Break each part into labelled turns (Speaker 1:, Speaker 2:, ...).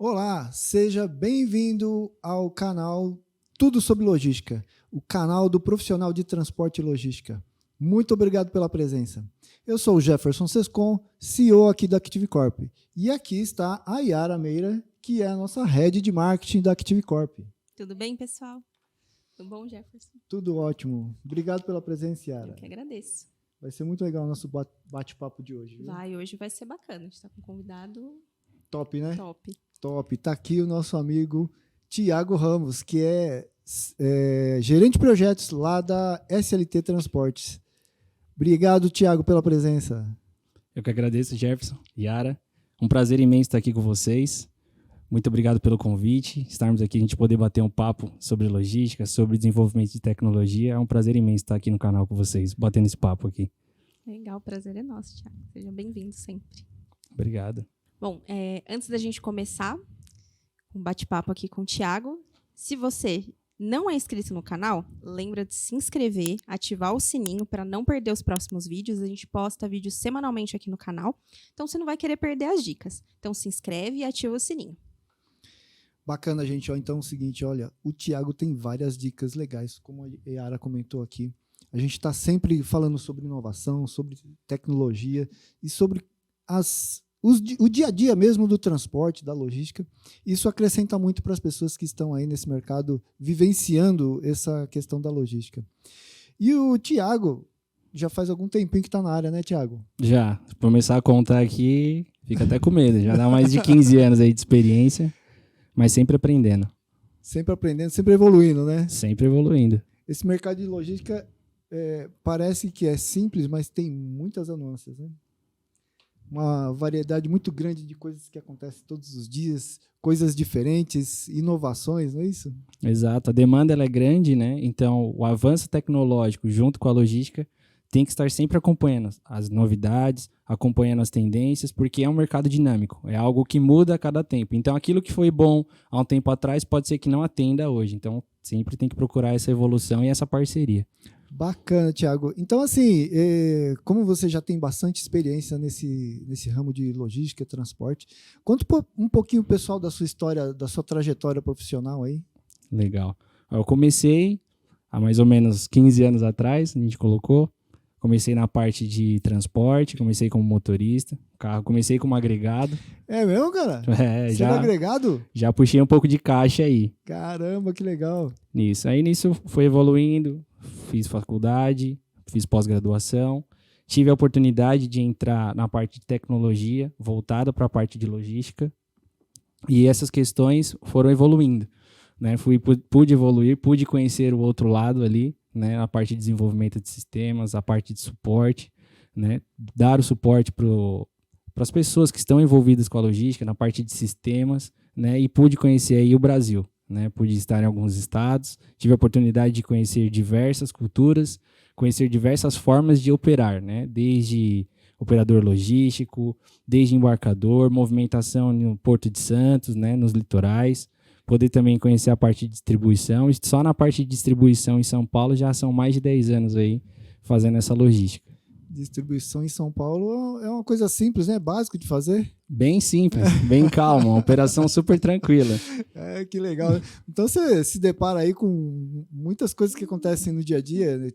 Speaker 1: Olá, seja bem-vindo ao canal Tudo sobre Logística, o canal do profissional de transporte e logística. Muito obrigado pela presença. Eu sou o Jefferson Sescon, CEO aqui da Active Corp. E aqui está a Yara Meira, que é a nossa head de marketing da Active Corp.
Speaker 2: Tudo bem, pessoal? Tudo bom, Jefferson?
Speaker 1: Tudo ótimo. Obrigado pela presença, Yara.
Speaker 2: Eu que agradeço.
Speaker 1: Vai ser muito legal o nosso bate-papo de hoje. Viu?
Speaker 2: Hoje vai ser bacana. A gente está com um convidado
Speaker 1: top, né?
Speaker 2: Top.
Speaker 1: Tá aqui o nosso amigo Tiago Ramos, que é gerente de projetos lá da SLT Transportes. Obrigado, Tiago, pela presença.
Speaker 3: Eu que agradeço, Jefferson, Yara. Um prazer imenso estar aqui com vocês. Muito obrigado pelo convite. Estarmos aqui, a gente poder bater um papo sobre logística, sobre desenvolvimento de tecnologia. É um prazer imenso estar aqui no canal com vocês, batendo esse papo aqui.
Speaker 2: Legal, o prazer é nosso, Tiago. Seja bem-vindo sempre.
Speaker 3: Obrigado.
Speaker 2: Bom, antes da gente começar um bate-papo aqui com o Tiago, se você não é inscrito no canal, lembra de se inscrever, ativar o sininho para não perder os próximos vídeos. A gente posta vídeos semanalmente aqui no canal, então você não vai querer perder as dicas. Então se inscreve e ativa o sininho.
Speaker 1: Bacana, gente. Então é o seguinte, olha, o Tiago tem várias dicas legais, como a Yara comentou aqui. A gente está sempre falando sobre inovação, sobre tecnologia e sobre o dia a dia mesmo do transporte, da logística. Isso acrescenta muito para as pessoas que estão aí nesse mercado vivenciando essa questão da logística. E o Tiago já faz algum tempinho que está na área, né, Tiago?
Speaker 3: Já. Começar a contar aqui, fica até com medo. Já dá mais de 15 anos aí de experiência, mas sempre aprendendo.
Speaker 1: Sempre aprendendo, sempre evoluindo, né?
Speaker 3: Sempre evoluindo.
Speaker 1: Esse mercado de logística parece que é simples, mas tem muitas nuances, né? Uma variedade muito grande de coisas que acontecem todos os dias, coisas diferentes, inovações, não é isso?
Speaker 3: Exato, a demanda ela é grande, né? Então, o avanço tecnológico junto com a logística tem que estar sempre acompanhando as novidades, acompanhando as tendências, porque é um mercado dinâmico, é algo que muda a cada tempo. Então, aquilo que foi bom há um tempo atrás pode ser que não atenda hoje. Então, sempre tem que procurar essa evolução e essa parceria.
Speaker 1: Bacana, Tiago. Então, assim, como você já tem bastante experiência nesse ramo de logística e transporte, conta um pouquinho, pessoal, da sua história, da sua trajetória profissional aí.
Speaker 3: Legal. Eu comecei há mais ou menos 15 anos atrás, a gente colocou. Comecei na parte de transporte, comecei como motorista, comecei como agregado.
Speaker 1: É mesmo, cara?
Speaker 3: Você
Speaker 1: era agregado?
Speaker 3: Já puxei um pouco de caixa aí.
Speaker 1: Caramba, que legal.
Speaker 3: Nisso foi evoluindo, fiz faculdade, fiz pós-graduação, tive a oportunidade de entrar na parte de tecnologia, voltada para a parte de logística, e essas questões foram evoluindo, né? Pude evoluir, pude conhecer o outro lado ali, né, a parte de desenvolvimento de sistemas, a parte de suporte, né, dar o suporte para as pessoas que estão envolvidas com a logística, na parte de sistemas, né, e pude conhecer aí o Brasil, né, pude estar em alguns estados, tive a oportunidade de conhecer diversas culturas, conhecer diversas formas de operar, né, desde operador logístico, desde embarcador, movimentação no Porto de Santos, né, nos litorais, poder também conhecer a parte de distribuição. E só na parte de distribuição em São Paulo já são mais de 10 anos aí fazendo essa logística.
Speaker 1: Distribuição em São Paulo é uma coisa simples, né? Básico de fazer.
Speaker 3: Bem simples, bem calma, uma operação super tranquila.
Speaker 1: Que legal. Então você se depara aí com muitas coisas que acontecem no dia a dia,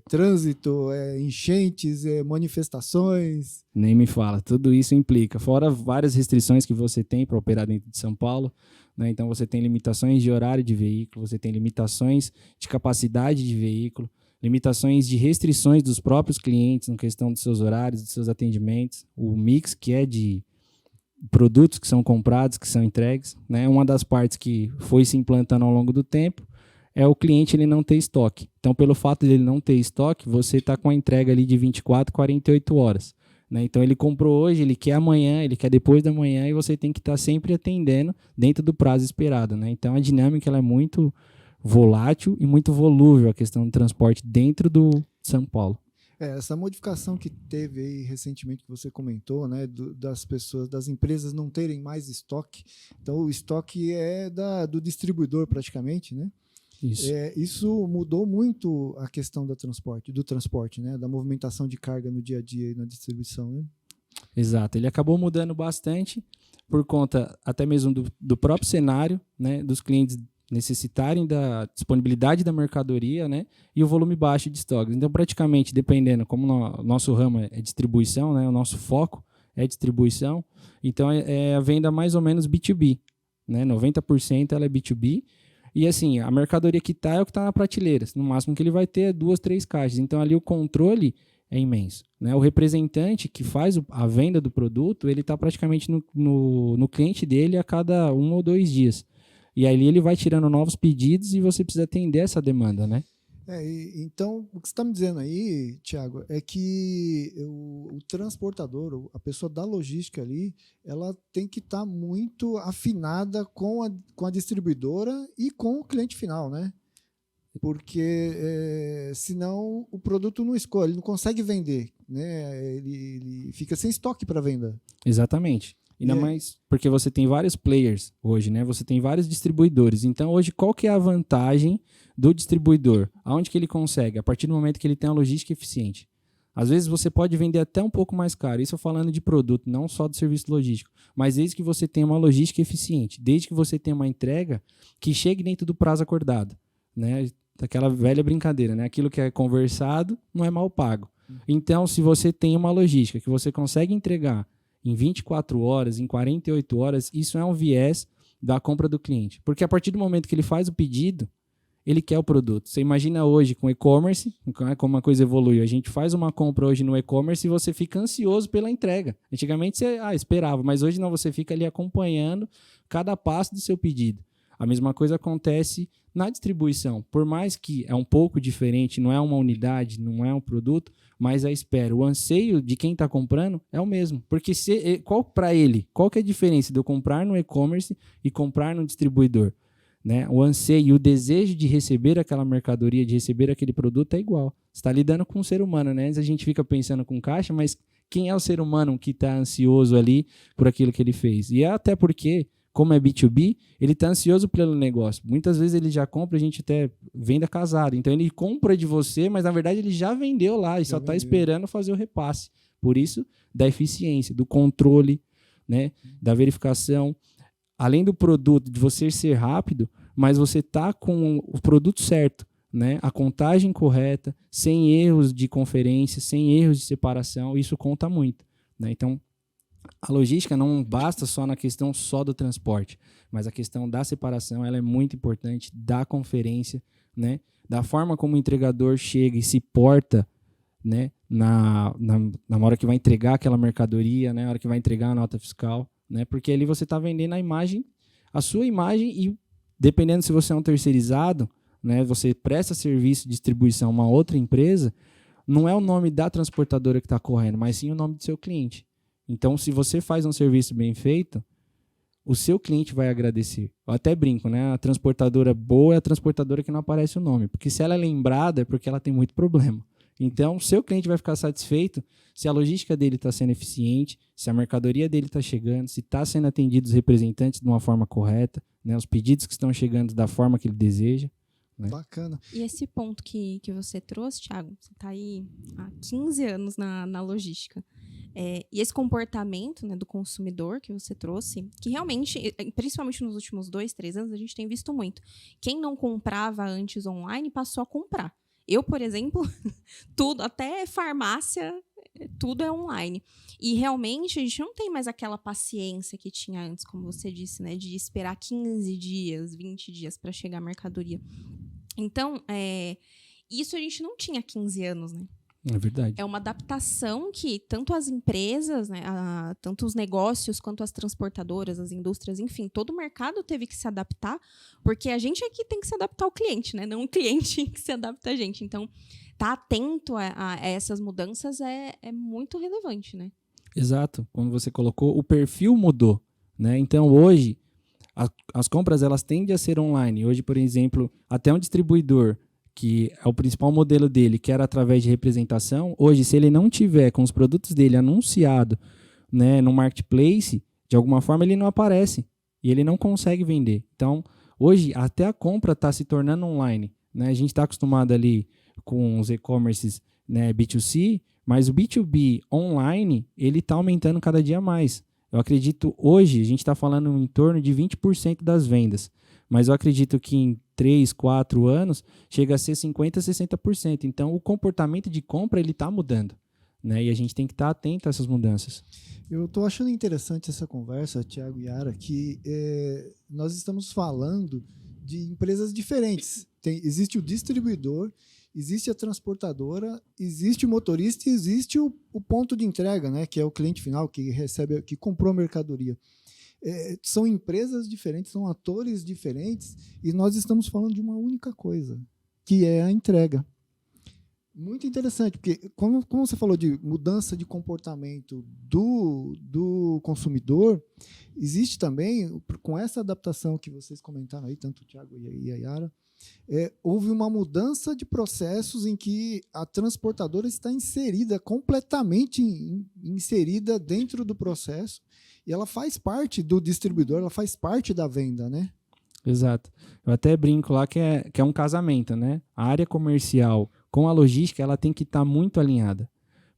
Speaker 1: trânsito, enchentes, manifestações.
Speaker 3: Nem me fala, tudo isso implica, fora várias restrições que você tem para operar dentro de São Paulo, né? Então você tem limitações de horário de veículo, você tem limitações de capacidade de veículo, limitações de restrições dos próprios clientes na questão dos seus horários, dos seus atendimentos, o mix que é de produtos que são comprados, que são entregues, né? Uma das partes que foi se implantando ao longo do tempo é o cliente ele não ter estoque. Então, pelo fato de ele não ter estoque, você está com a entrega ali de 24, 48 horas. Né? Então, ele comprou hoje, ele quer amanhã, ele quer depois da manhã e você tem que estar sempre atendendo dentro do prazo esperado. Né? Então, a dinâmica ela é muito volátil e muito volúvel a questão do transporte dentro do São Paulo.
Speaker 1: Essa modificação que teve aí recentemente que você comentou, né, das pessoas, das empresas não terem mais estoque. Então, o estoque é do distribuidor praticamente, né? Isso mudou muito a questão do transporte, né, da movimentação de carga no dia a dia e na distribuição, né?
Speaker 3: Exato, ele acabou mudando bastante por conta até mesmo do próprio cenário, né, dos clientes necessitarem da disponibilidade da mercadoria, né, e o volume baixo de estoques. Então, praticamente, dependendo, como o nosso ramo é distribuição, né, o nosso foco é distribuição, então é a venda mais ou menos B2B, né, 90% ela é B2B, e assim, a mercadoria que está é o que está na prateleira, no máximo que ele vai ter é 2, 3 caixas, então ali o controle é imenso, né? O representante que faz a venda do produto, ele está praticamente no cliente dele a cada 1 ou 2 dias. E aí ele vai tirando novos pedidos e você precisa atender essa demanda, né?
Speaker 1: Então, o que você está me dizendo aí, Thiago, é que o transportador, a pessoa da logística ali, ela tem que estar muito afinada com a distribuidora e com o cliente final, né? Porque senão o produto não escolhe, ele não consegue vender, né? Ele fica sem estoque para venda.
Speaker 3: Exatamente. Ainda mais porque você tem vários players hoje, né? Você tem vários distribuidores. Então, hoje, qual que é a vantagem do distribuidor? Aonde que ele consegue? A partir do momento que ele tem uma logística eficiente. Às vezes, você pode vender até um pouco mais caro. Isso eu falando de produto, não só do serviço logístico. Mas desde que você tenha uma logística eficiente, desde que você tenha uma entrega que chegue dentro do prazo acordado, né? Daquela velha brincadeira, né? Aquilo que é conversado não é mal pago. Então, se você tem uma logística que você consegue entregar em 24 horas, em 48 horas, isso é um viés da compra do cliente. Porque a partir do momento que ele faz o pedido, ele quer o produto. Você imagina hoje com e-commerce, como a coisa evoluiu. A gente faz uma compra hoje no e-commerce e você fica ansioso pela entrega. Antigamente você esperava, mas hoje não, você fica ali acompanhando cada passo do seu pedido. A mesma coisa acontece na distribuição. Por mais que é um pouco diferente, não é uma unidade, não é um produto, mas a espera, o anseio de quem está comprando é o mesmo. Porque qual que é a diferença de eu comprar no e-commerce e comprar no distribuidor? Né? O anseio e o desejo de receber aquela mercadoria, de receber aquele produto é igual. Você está lidando com um ser humano, né? Antes a gente fica pensando com caixa, mas quem é o ser humano que está ansioso ali por aquilo que ele fez? E até porque, como é B2B, ele está ansioso pelo negócio. Muitas vezes ele já compra, a gente até venda casado. Então ele compra de você, mas na verdade ele já vendeu lá e só está esperando fazer o repasse. Por isso, da eficiência, do controle, né, da verificação. Além do produto, de você ser rápido, mas você tá com o produto certo, né? A contagem correta, sem erros de conferência, sem erros de separação, isso conta muito, né? Então, a logística não basta só na questão só do transporte, mas a questão da separação ela é muito importante, da conferência, né? Da forma como o entregador chega e se porta, né? Na hora que vai entregar aquela mercadoria, né? Na hora que vai entregar a nota fiscal, né? Porque ali você está vendendo a sua imagem e dependendo se você é um terceirizado, né? Você presta serviço de distribuição a uma outra empresa, não é o nome da transportadora que está correndo, mas sim o nome do seu cliente. Então, se você faz um serviço bem feito, o seu cliente vai agradecer. Eu até brinco, né? A transportadora boa é a transportadora que não aparece o nome, porque se ela é lembrada é porque ela tem muito problema. Então, o seu cliente vai ficar satisfeito se a logística dele está sendo eficiente, se a mercadoria dele está chegando, se está sendo atendido os representantes de uma forma correta, né, os pedidos que estão chegando da forma que ele deseja. Né?
Speaker 1: Bacana.
Speaker 2: E esse ponto que você trouxe, Thiago, você está aí há 15 anos na logística. E esse comportamento, né, do consumidor que você trouxe, que realmente, principalmente nos últimos 2, 3 anos, a gente tem visto muito. Quem não comprava antes online passou a comprar. Eu, por exemplo, tudo, até farmácia, tudo é online. E realmente a gente não tem mais aquela paciência que tinha antes, como você disse, né? De esperar 15 dias, 20 dias para chegar a mercadoria. Então, isso a gente não tinha há 15 anos, né?
Speaker 3: É verdade.
Speaker 2: É uma adaptação que tanto as empresas, né, tanto os negócios quanto as transportadoras, as indústrias, enfim, todo o mercado teve que se adaptar, porque a gente aqui tem que se adaptar ao cliente, né? Não o cliente que se adapta a gente. Então, estar atento a essas mudanças é muito relevante, né?
Speaker 3: Exato. Como você colocou, o perfil mudou, né? Então, hoje, as compras elas tendem a ser online. Hoje, por exemplo, até um distribuidor que é o principal modelo dele, que era através de representação, hoje, se ele não tiver com os produtos dele anunciado, né, no marketplace, de alguma forma ele não aparece e ele não consegue vender. Então, hoje, até a compra está se tornando online. Né? A gente está acostumado ali com os e-commerces, né, B2C, Mas o B2B online, ele está aumentando cada dia mais. Eu acredito, hoje, a gente está falando em torno de 20% das vendas. Mas eu acredito que em 3, 4 anos, chega a ser 50%, 60%. Então, o comportamento de compra, ele está mudando. Né? E a gente tem que estar atento a essas mudanças.
Speaker 1: Eu estou achando interessante essa conversa, Thiago e Yara, que nós estamos falando de empresas diferentes. Existe o distribuidor, existe a transportadora, existe o motorista e existe o ponto de entrega, né, que é o cliente final que recebe, que comprou a mercadoria. São empresas diferentes, são atores diferentes e nós estamos falando de uma única coisa, que é a entrega. Muito interessante, porque como você falou de mudança de comportamento do consumidor, existe também, com essa adaptação que vocês comentaram aí, tanto o Thiago e a Yara, houve uma mudança de processos em que a transportadora está inserida, completamente inserida dentro do processo, e ela faz parte do distribuidor, ela faz parte da venda, né?
Speaker 3: Exato. Eu até brinco lá que é um casamento, né? A área comercial com a logística, ela tem que estar muito alinhada.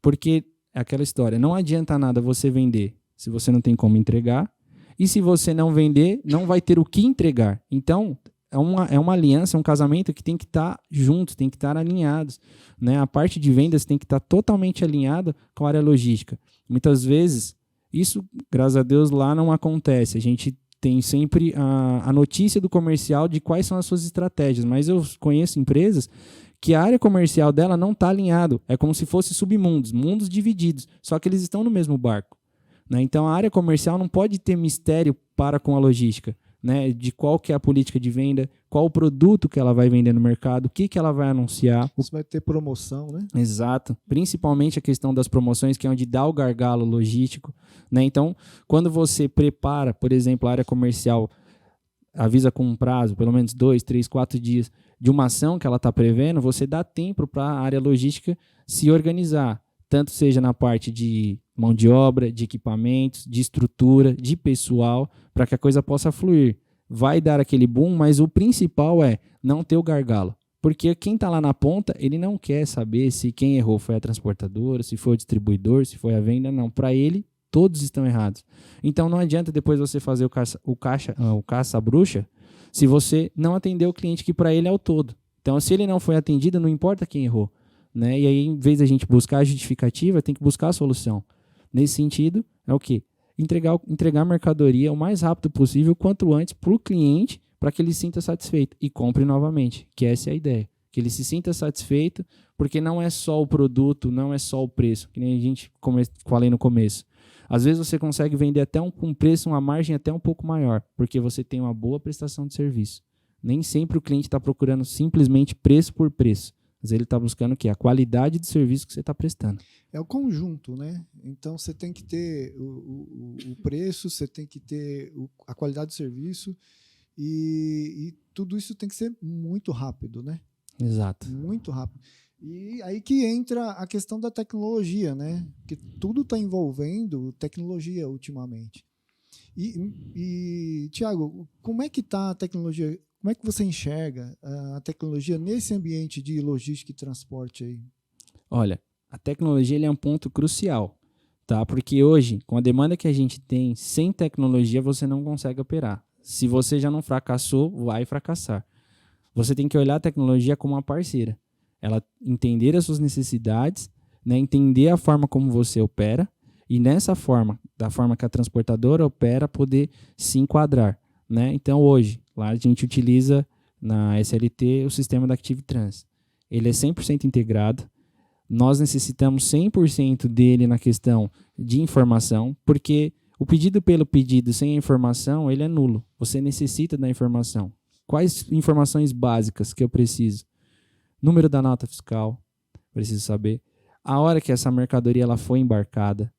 Speaker 3: Porque é aquela história, não adianta nada você vender se você não tem como entregar, e se você não vender, não vai ter o que entregar. Então, é uma aliança, é um casamento que tem que estar juntos, tem que estar alinhados. Né? A parte de vendas tem que estar totalmente alinhada com a área logística. Muitas vezes, isso, graças a Deus, lá não acontece. A gente tem sempre a notícia do comercial de quais são as suas estratégias, mas eu conheço empresas que a área comercial dela não está alinhado. É como se fosse submundos, mundos divididos, só que eles estão no mesmo barco. Né? Então, a área comercial não pode ter mistério para com a logística, né? De qual que é a política de venda, qual o produto que ela vai vender no mercado, o que ela vai anunciar.
Speaker 1: Você vai ter promoção, né?
Speaker 3: Exato. Principalmente a questão das promoções, que é onde dá o gargalo logístico. Né? Então, quando você prepara, por exemplo, a área comercial, avisa com um prazo, pelo menos 2, 3, 4 dias, de uma ação que ela está prevendo, você dá tempo para a área logística se organizar, tanto seja na parte de mão de obra, de equipamentos, de estrutura, de pessoal, para que a coisa possa fluir. Vai dar aquele boom, mas o principal é não ter o gargalo. Porque quem está lá na ponta, ele não quer saber se quem errou foi a transportadora, se foi o distribuidor, se foi a venda, não. Para ele, todos estão errados. Então não adianta depois você fazer o caça-bruxa se você não atender o cliente, que para ele é o todo. Então, se ele não foi atendido, não importa quem errou. Né? E aí, em vez da gente buscar a justificativa, tem que buscar a solução. Nesse sentido, é o quê? Entregar a mercadoria o mais rápido possível, quanto antes, para o cliente, para que ele se sinta satisfeito e compre novamente, que essa é a ideia. Que ele se sinta satisfeito, porque não é só o produto, não é só o preço, que nem a gente falei no começo. Às vezes você consegue vender até um preço, uma margem até um pouco maior, porque você tem uma boa prestação de serviço. Nem sempre o cliente está procurando simplesmente preço por preço. Mas ele está buscando o quê? A qualidade do serviço que você está prestando.
Speaker 1: É o conjunto, né? Então você tem que ter o preço, você tem que ter a qualidade do serviço e tudo isso tem que ser muito rápido, né?
Speaker 3: Exato.
Speaker 1: Muito rápido. E aí que entra a questão da tecnologia, né? Porque tudo está envolvendo tecnologia ultimamente. E Thiago, como é que está a tecnologia? Como é que você enxerga a tecnologia nesse ambiente de logística e transporte aí?
Speaker 3: Olha, a tecnologia ele é um ponto crucial, tá? Porque hoje, com a demanda que a gente tem, sem tecnologia você não consegue operar. Se você já não fracassou, vai fracassar. Você tem que olhar a tecnologia como uma parceira. Ela entender as suas necessidades, né? Entender a forma como você opera e nessa forma, da forma que a transportadora opera, poder se enquadrar. Né? Então, hoje, lá a gente utiliza na SLT o sistema da Active Trans. Ele é 100% integrado. Nós necessitamos 100% dele na questão de informação, porque o pedido pelo pedido sem a informação, ele é nulo. Você necessita da informação. Quais informações básicas que eu preciso? Número da nota fiscal, preciso saber. A hora que essa mercadoria ela foi embarcada.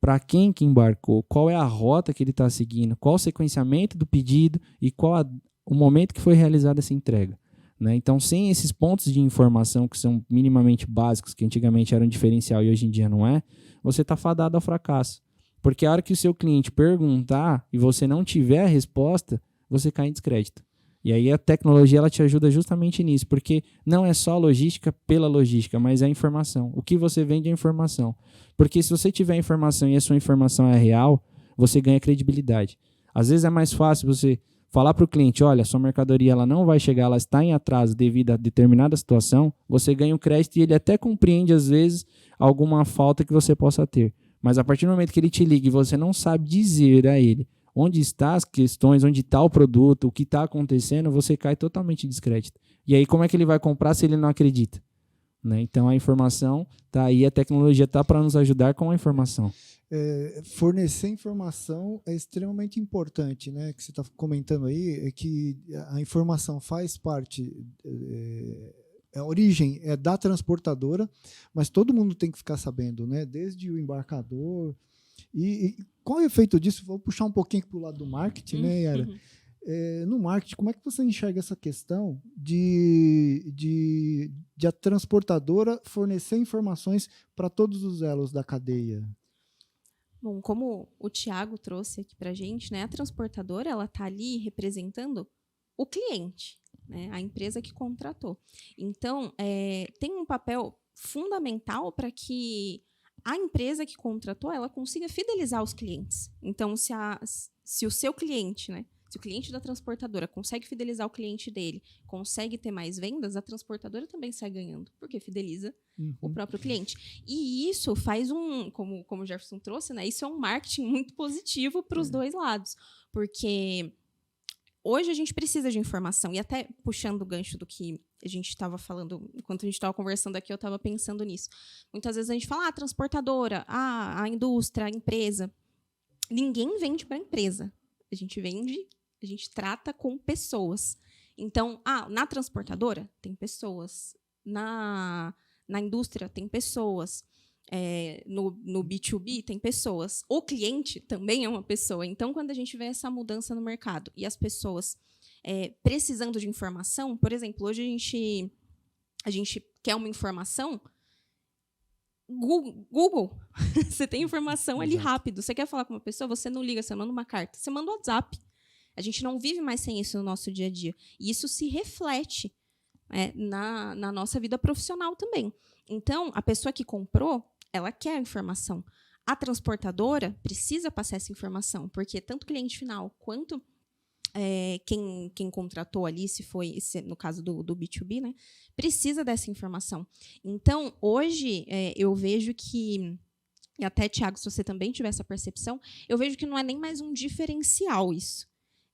Speaker 3: Para quem que embarcou, qual é a rota que ele está seguindo, qual o sequenciamento do pedido e qual o momento que foi realizada essa entrega. Né? Então, sem esses pontos de informação que são minimamente básicos, que antigamente eram diferencial e hoje em dia não é, você está fadado ao fracasso. Porque a hora que o seu cliente perguntar e você não tiver a resposta, você cai em descrédito. E aí a tecnologia ela te ajuda justamente nisso, porque não é só logística pela logística, mas é a informação. O que você vende é informação. Porque se você tiver informação e a sua informação é real, você ganha credibilidade. Às vezes é mais fácil você falar para o cliente, olha, sua mercadoria ela não vai chegar, ela está em atraso devido a determinada situação, você ganha um crédito e ele até compreende, às vezes, alguma falta que você possa ter. Mas a partir do momento que ele te liga e você não sabe dizer a ele onde estão as questões, onde está o produto, o que está acontecendo, você cai totalmente em descrédito. E aí como é que ele vai comprar se ele não acredita? Né? Então a informação está aí, a tecnologia está para nos ajudar com a informação.
Speaker 1: Fornecer informação é extremamente importante, né? Que você está comentando aí é que a informação faz parte, a origem é da transportadora, mas todo mundo tem que ficar sabendo, né? Desde o embarcador. E qual é o efeito disso? Vou puxar um pouquinho para o lado do marketing, né, Yara? No marketing, como é que você enxerga essa questão de a transportadora fornecer informações para todos os elos da cadeia?
Speaker 2: Bom, como o Thiago trouxe aqui para a gente, né, a transportadora ela está ali representando o cliente, né, a empresa que contratou. Então, tem um papel fundamental para que a empresa que contratou ela consiga fidelizar os clientes. Então, se o seu cliente, né, se o cliente da transportadora consegue fidelizar o cliente dele, consegue ter mais vendas, a transportadora também sai ganhando, porque fideliza o próprio cliente. E isso faz como o Jefferson trouxe, né? Isso é um marketing muito positivo para os dois lados, porque hoje a gente precisa de informação, e até puxando o gancho do que a gente estava falando, enquanto a gente estava conversando aqui, eu estava pensando nisso. Muitas vezes a gente fala, transportadora, a indústria, a empresa. Ninguém vende para a empresa. A gente trata com pessoas. Então, na transportadora tem pessoas, na indústria tem pessoas, no B2B tem pessoas. O cliente também é uma pessoa. Então, quando a gente vê essa mudança no mercado e as pessoas precisando de informação, por exemplo, hoje a gente quer uma informação, Google, você tem informação ali rápido. Você quer falar com uma pessoa, você não liga, você manda uma carta, você manda um WhatsApp. A gente não vive mais sem isso no nosso dia a dia. E isso se reflete na nossa vida profissional também. Então, a pessoa que comprou, ela quer a informação. A transportadora precisa passar essa informação, porque tanto o cliente final quanto quem contratou ali, no caso do B2B, né, precisa dessa informação. Então, hoje, eu vejo que, e até, Thiago, se você também tiver essa percepção, eu vejo que não é nem mais um diferencial isso.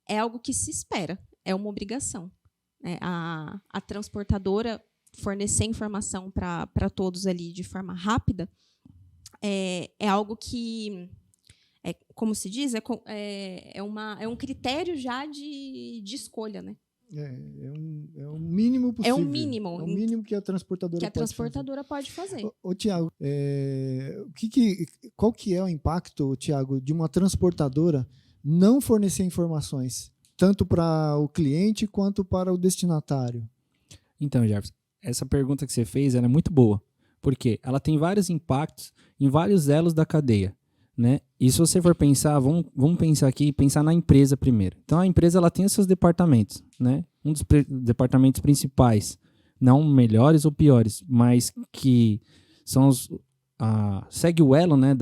Speaker 2: É algo que se espera, é uma obrigação. A transportadora fornecer informação para todos ali de forma rápida é algo que... como se diz, é um critério já de escolha, né?
Speaker 1: É o mínimo possível.
Speaker 2: É o mínimo.
Speaker 1: É o mínimo que a transportadora
Speaker 2: pode fazer.
Speaker 1: Ô, Thiago, qual que é o impacto, Thiago, de uma transportadora não fornecer informações, tanto para o cliente quanto para o destinatário?
Speaker 3: Então, Jefferson, essa pergunta que você fez ela é muito boa, porque ela tem vários impactos em vários elos da cadeia. Né? E se você for pensar, vamos pensar aqui, pensar na empresa primeiro. Então a empresa ela tem os seus departamentos, né? Um dos departamentos principais, não melhores ou piores, mas que são segue o elo, né,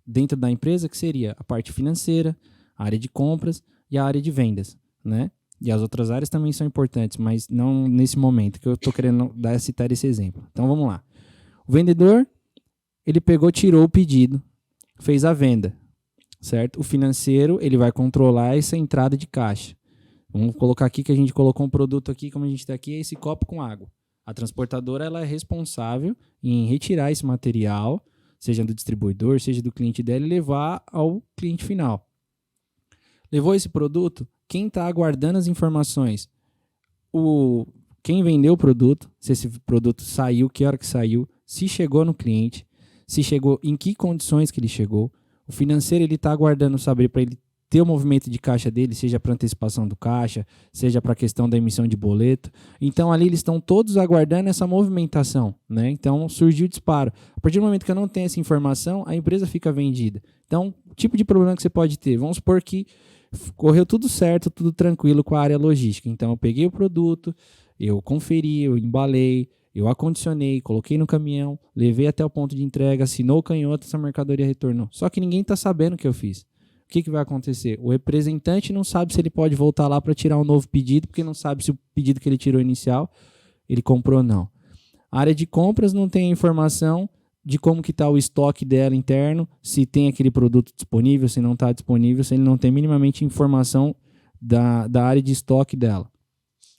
Speaker 3: dentro da empresa, que seria a parte financeira, a área de compras e a área de vendas, né? E as outras áreas também são importantes, mas não nesse momento que eu estou querendo citar esse exemplo. Então vamos lá. O vendedor, ele tirou o pedido, fez a venda, certo? O financeiro, ele vai controlar essa entrada de caixa. Vamos colocar aqui que a gente colocou um produto aqui, como a gente está aqui, é esse copo com água. A transportadora, ela é responsável em retirar esse material, seja do distribuidor, seja do cliente dela, e levar ao cliente final. Levou esse produto, quem está aguardando as informações? Quem vendeu o produto, se esse produto saiu, que hora que saiu, se chegou no cliente, se chegou, em que condições que ele chegou. O financeiro ele está aguardando saber para ele ter o movimento de caixa dele, seja para antecipação do caixa, seja para a questão da emissão de boleto. Então, ali eles estão todos aguardando essa movimentação, né? Então, surgiu o disparo. A partir do momento que eu não tenho essa informação, a empresa fica vendida. Então, o tipo de problema que você pode ter, vamos supor que Correu tudo certo, tudo tranquilo com a área logística. Então, eu peguei o produto, eu conferi, eu embalei, eu acondicionei, coloquei no caminhão, levei até o ponto de entrega, assinou o canhoto, essa mercadoria retornou. Só que ninguém está sabendo o que eu fiz. O que vai acontecer? O representante não sabe se ele pode voltar lá para tirar um novo pedido, porque não sabe se o pedido que ele tirou inicial, ele comprou ou não. A área de compras não tem informação de como que está o estoque dela interno, se tem aquele produto disponível, se não está disponível, se ele não tem minimamente informação da área de estoque dela.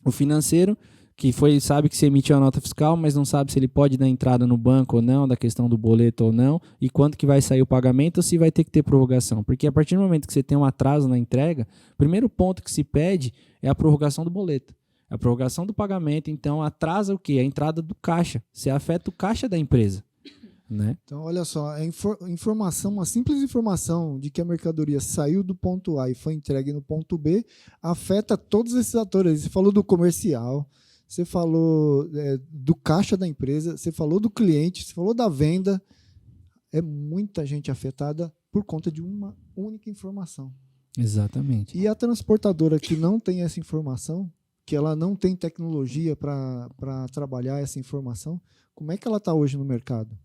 Speaker 3: O financeiro, que sabe que se emitiu a nota fiscal, mas não sabe se ele pode dar entrada no banco ou não, da questão do boleto ou não, e quanto que vai sair o pagamento ou se vai ter que ter prorrogação. Porque a partir do momento que você tem um atraso na entrega, o primeiro ponto que se pede é a prorrogação do boleto. A prorrogação do pagamento, então, atrasa o quê? A entrada do caixa. Você afeta o caixa da empresa. Né?
Speaker 1: Então, olha só, informação, uma simples informação de que a mercadoria saiu do ponto A e foi entregue no ponto B, afeta todos esses atores. Você falou do comercial, você falou do caixa da empresa, você falou do cliente, você falou da venda. É muita gente afetada por conta de uma única informação.
Speaker 3: Exatamente.
Speaker 1: E a transportadora que não tem essa informação, que ela não tem tecnologia para trabalhar essa informação, como é que ela está hoje no mercado?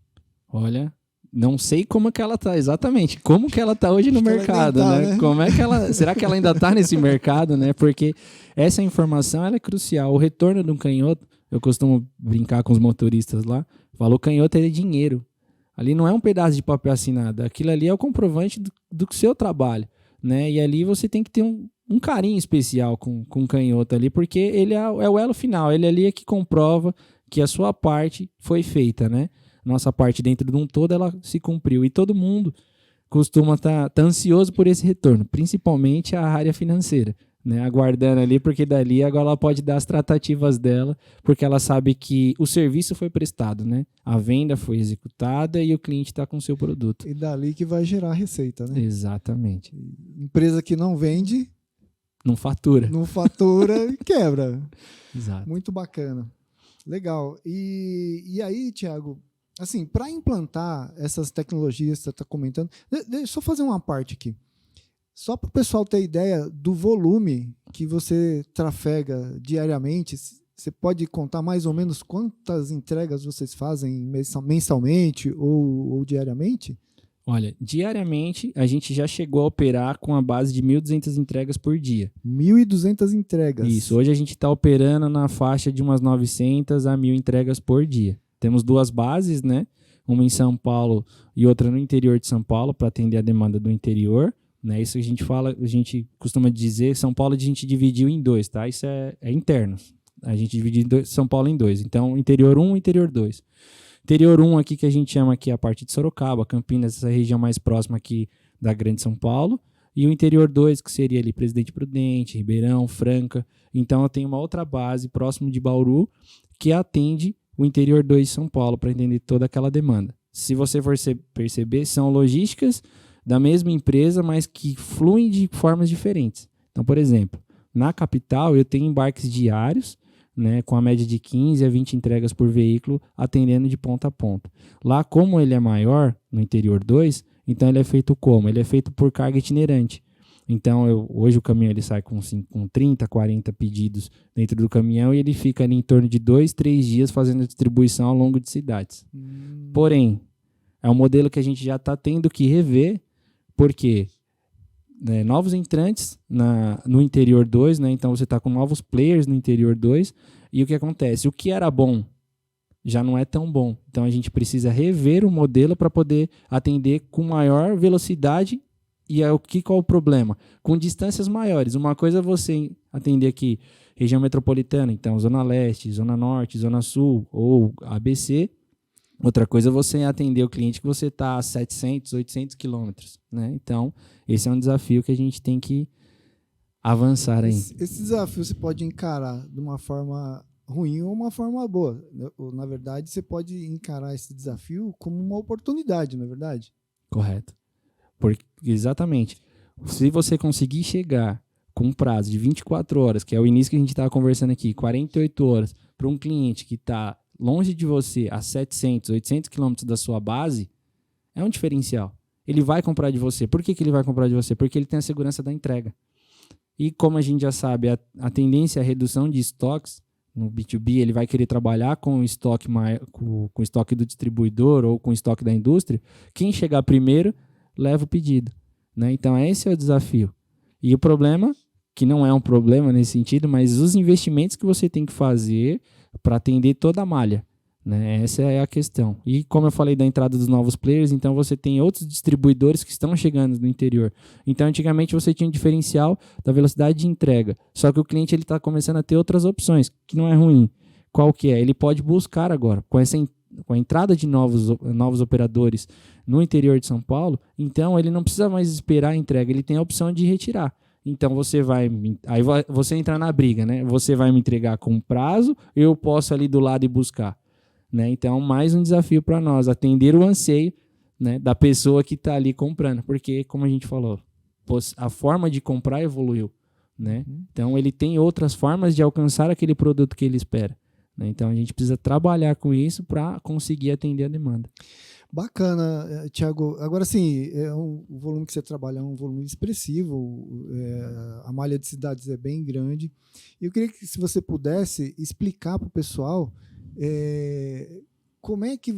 Speaker 3: Olha, não sei como que ela está, exatamente, como que ela está hoje no mercado, né? Como é que ela, será que ela ainda está nesse mercado, né? Porque essa informação ela é crucial. O retorno de um canhoto, eu costumo brincar com os motoristas lá, falou canhoto é dinheiro. Ali não é um pedaço de papel assinado, aquilo ali é o comprovante do seu trabalho, né? E ali você tem que ter um carinho especial com o canhoto ali, porque ele é o elo final, ele ali é que comprova que a sua parte foi feita, né? Nossa parte dentro de um todo, ela se cumpriu. E todo mundo costuma estar ansioso por esse retorno, principalmente a área financeira, né? Aguardando ali, porque dali agora ela pode dar as tratativas dela, porque ela sabe que o serviço foi prestado, né? A venda foi executada e o cliente está com o seu produto.
Speaker 1: E dali que vai gerar receita, né?
Speaker 3: Exatamente.
Speaker 1: Empresa que não vende...
Speaker 3: Não fatura.
Speaker 1: Não fatura e quebra.
Speaker 3: Exato.
Speaker 1: Muito bacana. Legal. E aí, Thiago... Assim, para implantar essas tecnologias que você está comentando, deixa eu só fazer uma parte aqui. Só para o pessoal ter ideia do volume que você trafega diariamente, você pode contar mais ou menos quantas entregas vocês fazem mensalmente ou diariamente?
Speaker 3: Olha, diariamente a gente já chegou a operar com a base de 1.200 entregas por dia.
Speaker 1: 1.200 entregas.
Speaker 3: Isso, hoje a gente está operando na faixa de umas 900 a 1.000 entregas por dia. Temos duas bases, né? Uma em São Paulo e outra no interior de São Paulo, para atender a demanda do interior. Né? Isso a gente costuma dizer, São Paulo a gente dividiu em dois, tá? Isso é interno. A gente dividiu São Paulo em dois. Então, interior 1 e interior 2. Interior 1 aqui que a gente chama aqui a parte de Sorocaba, Campinas, essa região mais próxima aqui da Grande São Paulo. E o interior 2, que seria ali Presidente Prudente, Ribeirão, Franca. Então, eu tenho uma outra base próximo de Bauru que atende o interior 2 de São Paulo para entender toda aquela demanda. Se você for perceber, são logísticas da mesma empresa, mas que fluem de formas diferentes. Então, por exemplo, na capital eu tenho embarques diários, né, com a média de 15 a 20 entregas por veículo, atendendo de ponta a ponta. Lá, como ele é maior, no interior 2, então ele é feito como? Ele é feito por carga itinerante. Então, hoje o caminhão ele sai com 30, 40 pedidos dentro do caminhão e ele fica ali em torno de 2, 3 dias fazendo a distribuição ao longo de cidades. Porém, é um modelo que a gente já está tendo que rever, porque novos entrantes no interior 2, né? Então você está com novos players no interior 2, e o que acontece? O que era bom já não é tão bom. Então a gente precisa rever o modelo para poder atender com maior velocidade. E qual é o problema? Com distâncias maiores. Uma coisa é você atender aqui região metropolitana, então Zona Leste, Zona Norte, Zona Sul ou ABC. Outra coisa é você atender o cliente que você está a 700, 800 quilômetros. Né? Então, esse é um desafio que a gente tem que avançar aí.
Speaker 1: Esse desafio você pode encarar de uma forma ruim ou uma forma boa. Na verdade, você pode encarar esse desafio como uma oportunidade, não é verdade?
Speaker 3: Correto. Exatamente. Se você conseguir chegar com um prazo de 24 horas, que é o início que a gente estava conversando aqui, 48 horas, para um cliente que está longe de você a 700, 800 quilômetros da sua base, é um diferencial. Ele vai comprar de você. Por que ele vai comprar de você? Porque ele tem a segurança da entrega. E como a gente já sabe, a tendência é a redução de estoques. No B2B, ele vai querer trabalhar com o estoque, com o estoque do distribuidor ou com o estoque da indústria. Quem chegar primeiro, leva o pedido. Né? Então, esse é o desafio. E o problema, que não é um problema nesse sentido, mas os investimentos que você tem que fazer para atender toda a malha. Né? Essa é a questão. E como eu falei da entrada dos novos players, então você tem outros distribuidores que estão chegando no interior. Então, antigamente você tinha um diferencial da velocidade de entrega. Só que o cliente está começando a ter outras opções, que não é ruim. Qual que é? Ele pode buscar agora, com a entrada de novos operadores no interior de São Paulo, então ele não precisa mais esperar a entrega, ele tem a opção de retirar. Então aí você entra na briga, né? Você vai me entregar com prazo, eu posso ali do lado e buscar. Né? Então, mais um desafio para nós, atender o anseio, né, da pessoa que está ali comprando. Porque, como a gente falou, a forma de comprar evoluiu. Né? Então, ele tem outras formas de alcançar aquele produto que ele espera. Né? Então, a gente precisa trabalhar com isso para conseguir atender a demanda.
Speaker 1: Bacana, Thiago. Agora, sim, o volume que você trabalha é um volume expressivo, a malha de cidades é bem grande. Eu queria que, se você pudesse, explicar para o pessoal como é que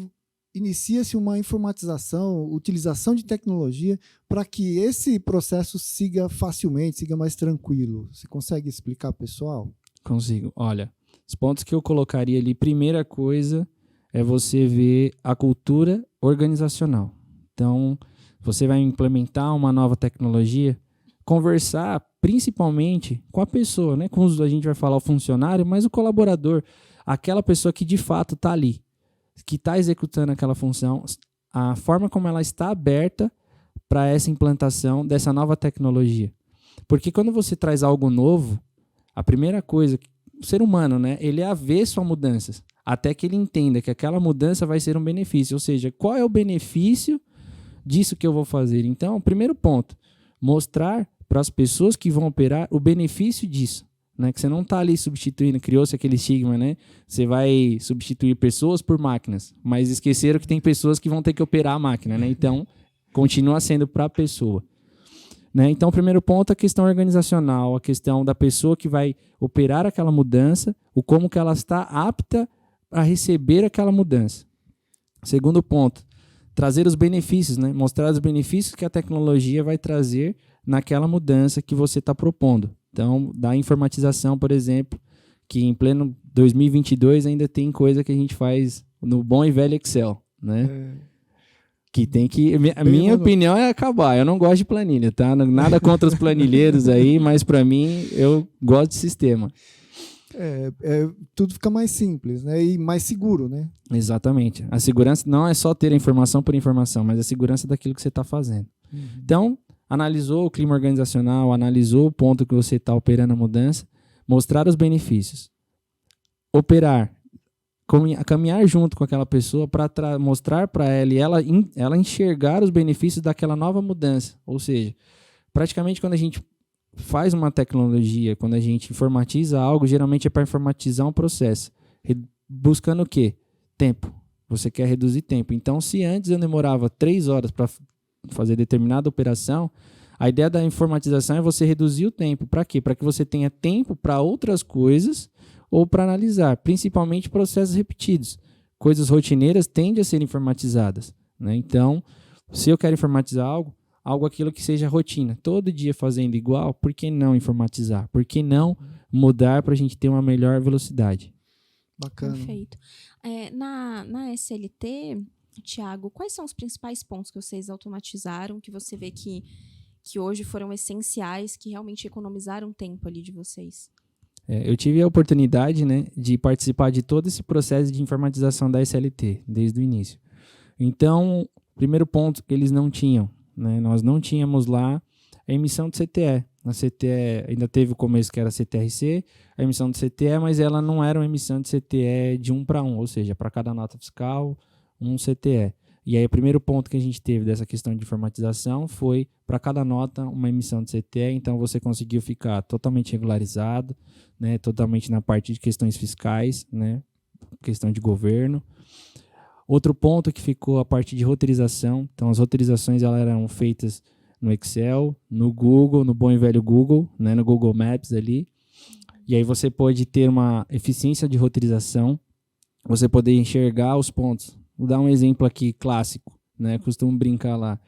Speaker 1: inicia-se uma informatização, utilização de tecnologia para que esse processo siga facilmente, siga mais tranquilo. Você consegue explicar, pessoal?
Speaker 3: Consigo. Olha, os pontos que eu colocaria ali, primeira coisa é você ver a cultura organizacional. Então, você vai implementar uma nova tecnologia, conversar principalmente com a pessoa, né? A gente vai falar o funcionário, mas o colaborador, aquela pessoa que de fato está ali, que está executando aquela função, a forma como ela está aberta para essa implantação dessa nova tecnologia. Porque quando você traz algo novo, a primeira coisa, o ser humano, né, ele é avesso a mudanças, até que ele entenda que aquela mudança vai ser um benefício. Ou seja, qual é o benefício disso que eu vou fazer? Então, o primeiro ponto, mostrar para as pessoas que vão operar o benefício disso. Né, que você não está ali substituindo, criou-se aquele estigma, né? Você vai substituir pessoas por máquinas, mas esqueceram que tem pessoas que vão ter que operar a máquina, né? Então, continua sendo para a pessoa. Né? Então, o primeiro ponto é a questão organizacional, a questão da pessoa que vai operar aquela mudança, o como que ela está apta a receber aquela mudança. Segundo ponto, trazer os benefícios, né? Mostrar os benefícios que a tecnologia vai trazer naquela mudança que você está propondo. Então, da informatização, por exemplo, que em pleno 2022 ainda tem coisa que a gente faz no bom e velho Excel, né? Que tem que... A minha opinião é acabar. Eu não gosto de planilha, tá? Nada contra os planilheiros aí, mas para mim, eu gosto de sistema.
Speaker 1: Tudo fica mais simples, né? E mais seguro, né?
Speaker 3: Exatamente. A segurança não é só ter a informação por informação, mas a segurança daquilo que você está fazendo. Uhum. Então, analisou o clima organizacional, analisou o ponto que você está operando a mudança, mostrar os benefícios. Operar, caminhar junto com aquela pessoa para mostrar para ela e ela enxergar os benefícios daquela nova mudança. Ou seja, praticamente quando a gente faz uma tecnologia, quando a gente informatiza algo, geralmente é para informatizar um processo. Buscando o quê? Tempo. Você quer reduzir tempo. Então, se antes eu demorava 3 horas para fazer determinada operação, a ideia da informatização é você reduzir o tempo. Para quê? Para que você tenha tempo para outras coisas ou para analisar, principalmente processos repetidos. Coisas rotineiras tendem a ser informatizadas. Né? Então, se eu quero informatizar algo aquilo que seja rotina, todo dia fazendo igual, por que não informatizar? Por que não mudar para a gente ter uma melhor velocidade?
Speaker 1: Bacana.
Speaker 2: Perfeito. Na SLT, Thiago, quais são os principais pontos que vocês automatizaram, que você vê que hoje foram essenciais, que realmente economizaram tempo ali de vocês?
Speaker 3: Eu tive a oportunidade, né, de participar de todo esse processo de informatização da SLT, desde o início. Então, primeiro ponto que eles não tinham, né, nós não tínhamos lá a emissão de CTE. Na CTE ainda teve o começo que era CTRC, a emissão de CTE, mas ela não era uma emissão de CTE de 1 para 1, ou seja, para cada nota fiscal, um CTE. E aí o primeiro ponto que a gente teve dessa questão de informatização foi para cada nota uma emissão de CTE, então você conseguiu ficar totalmente regularizado, né, totalmente na parte de questões fiscais, né, questão de governo. Outro ponto que ficou a parte de roteirização, então as roteirizações elas eram feitas no Excel, no Google, no bom e velho Google, né, no Google Maps ali. E aí você pode ter uma eficiência de roteirização, você poder enxergar os pontos. Vou dar um exemplo aqui clássico, né? Costumo brincar lá.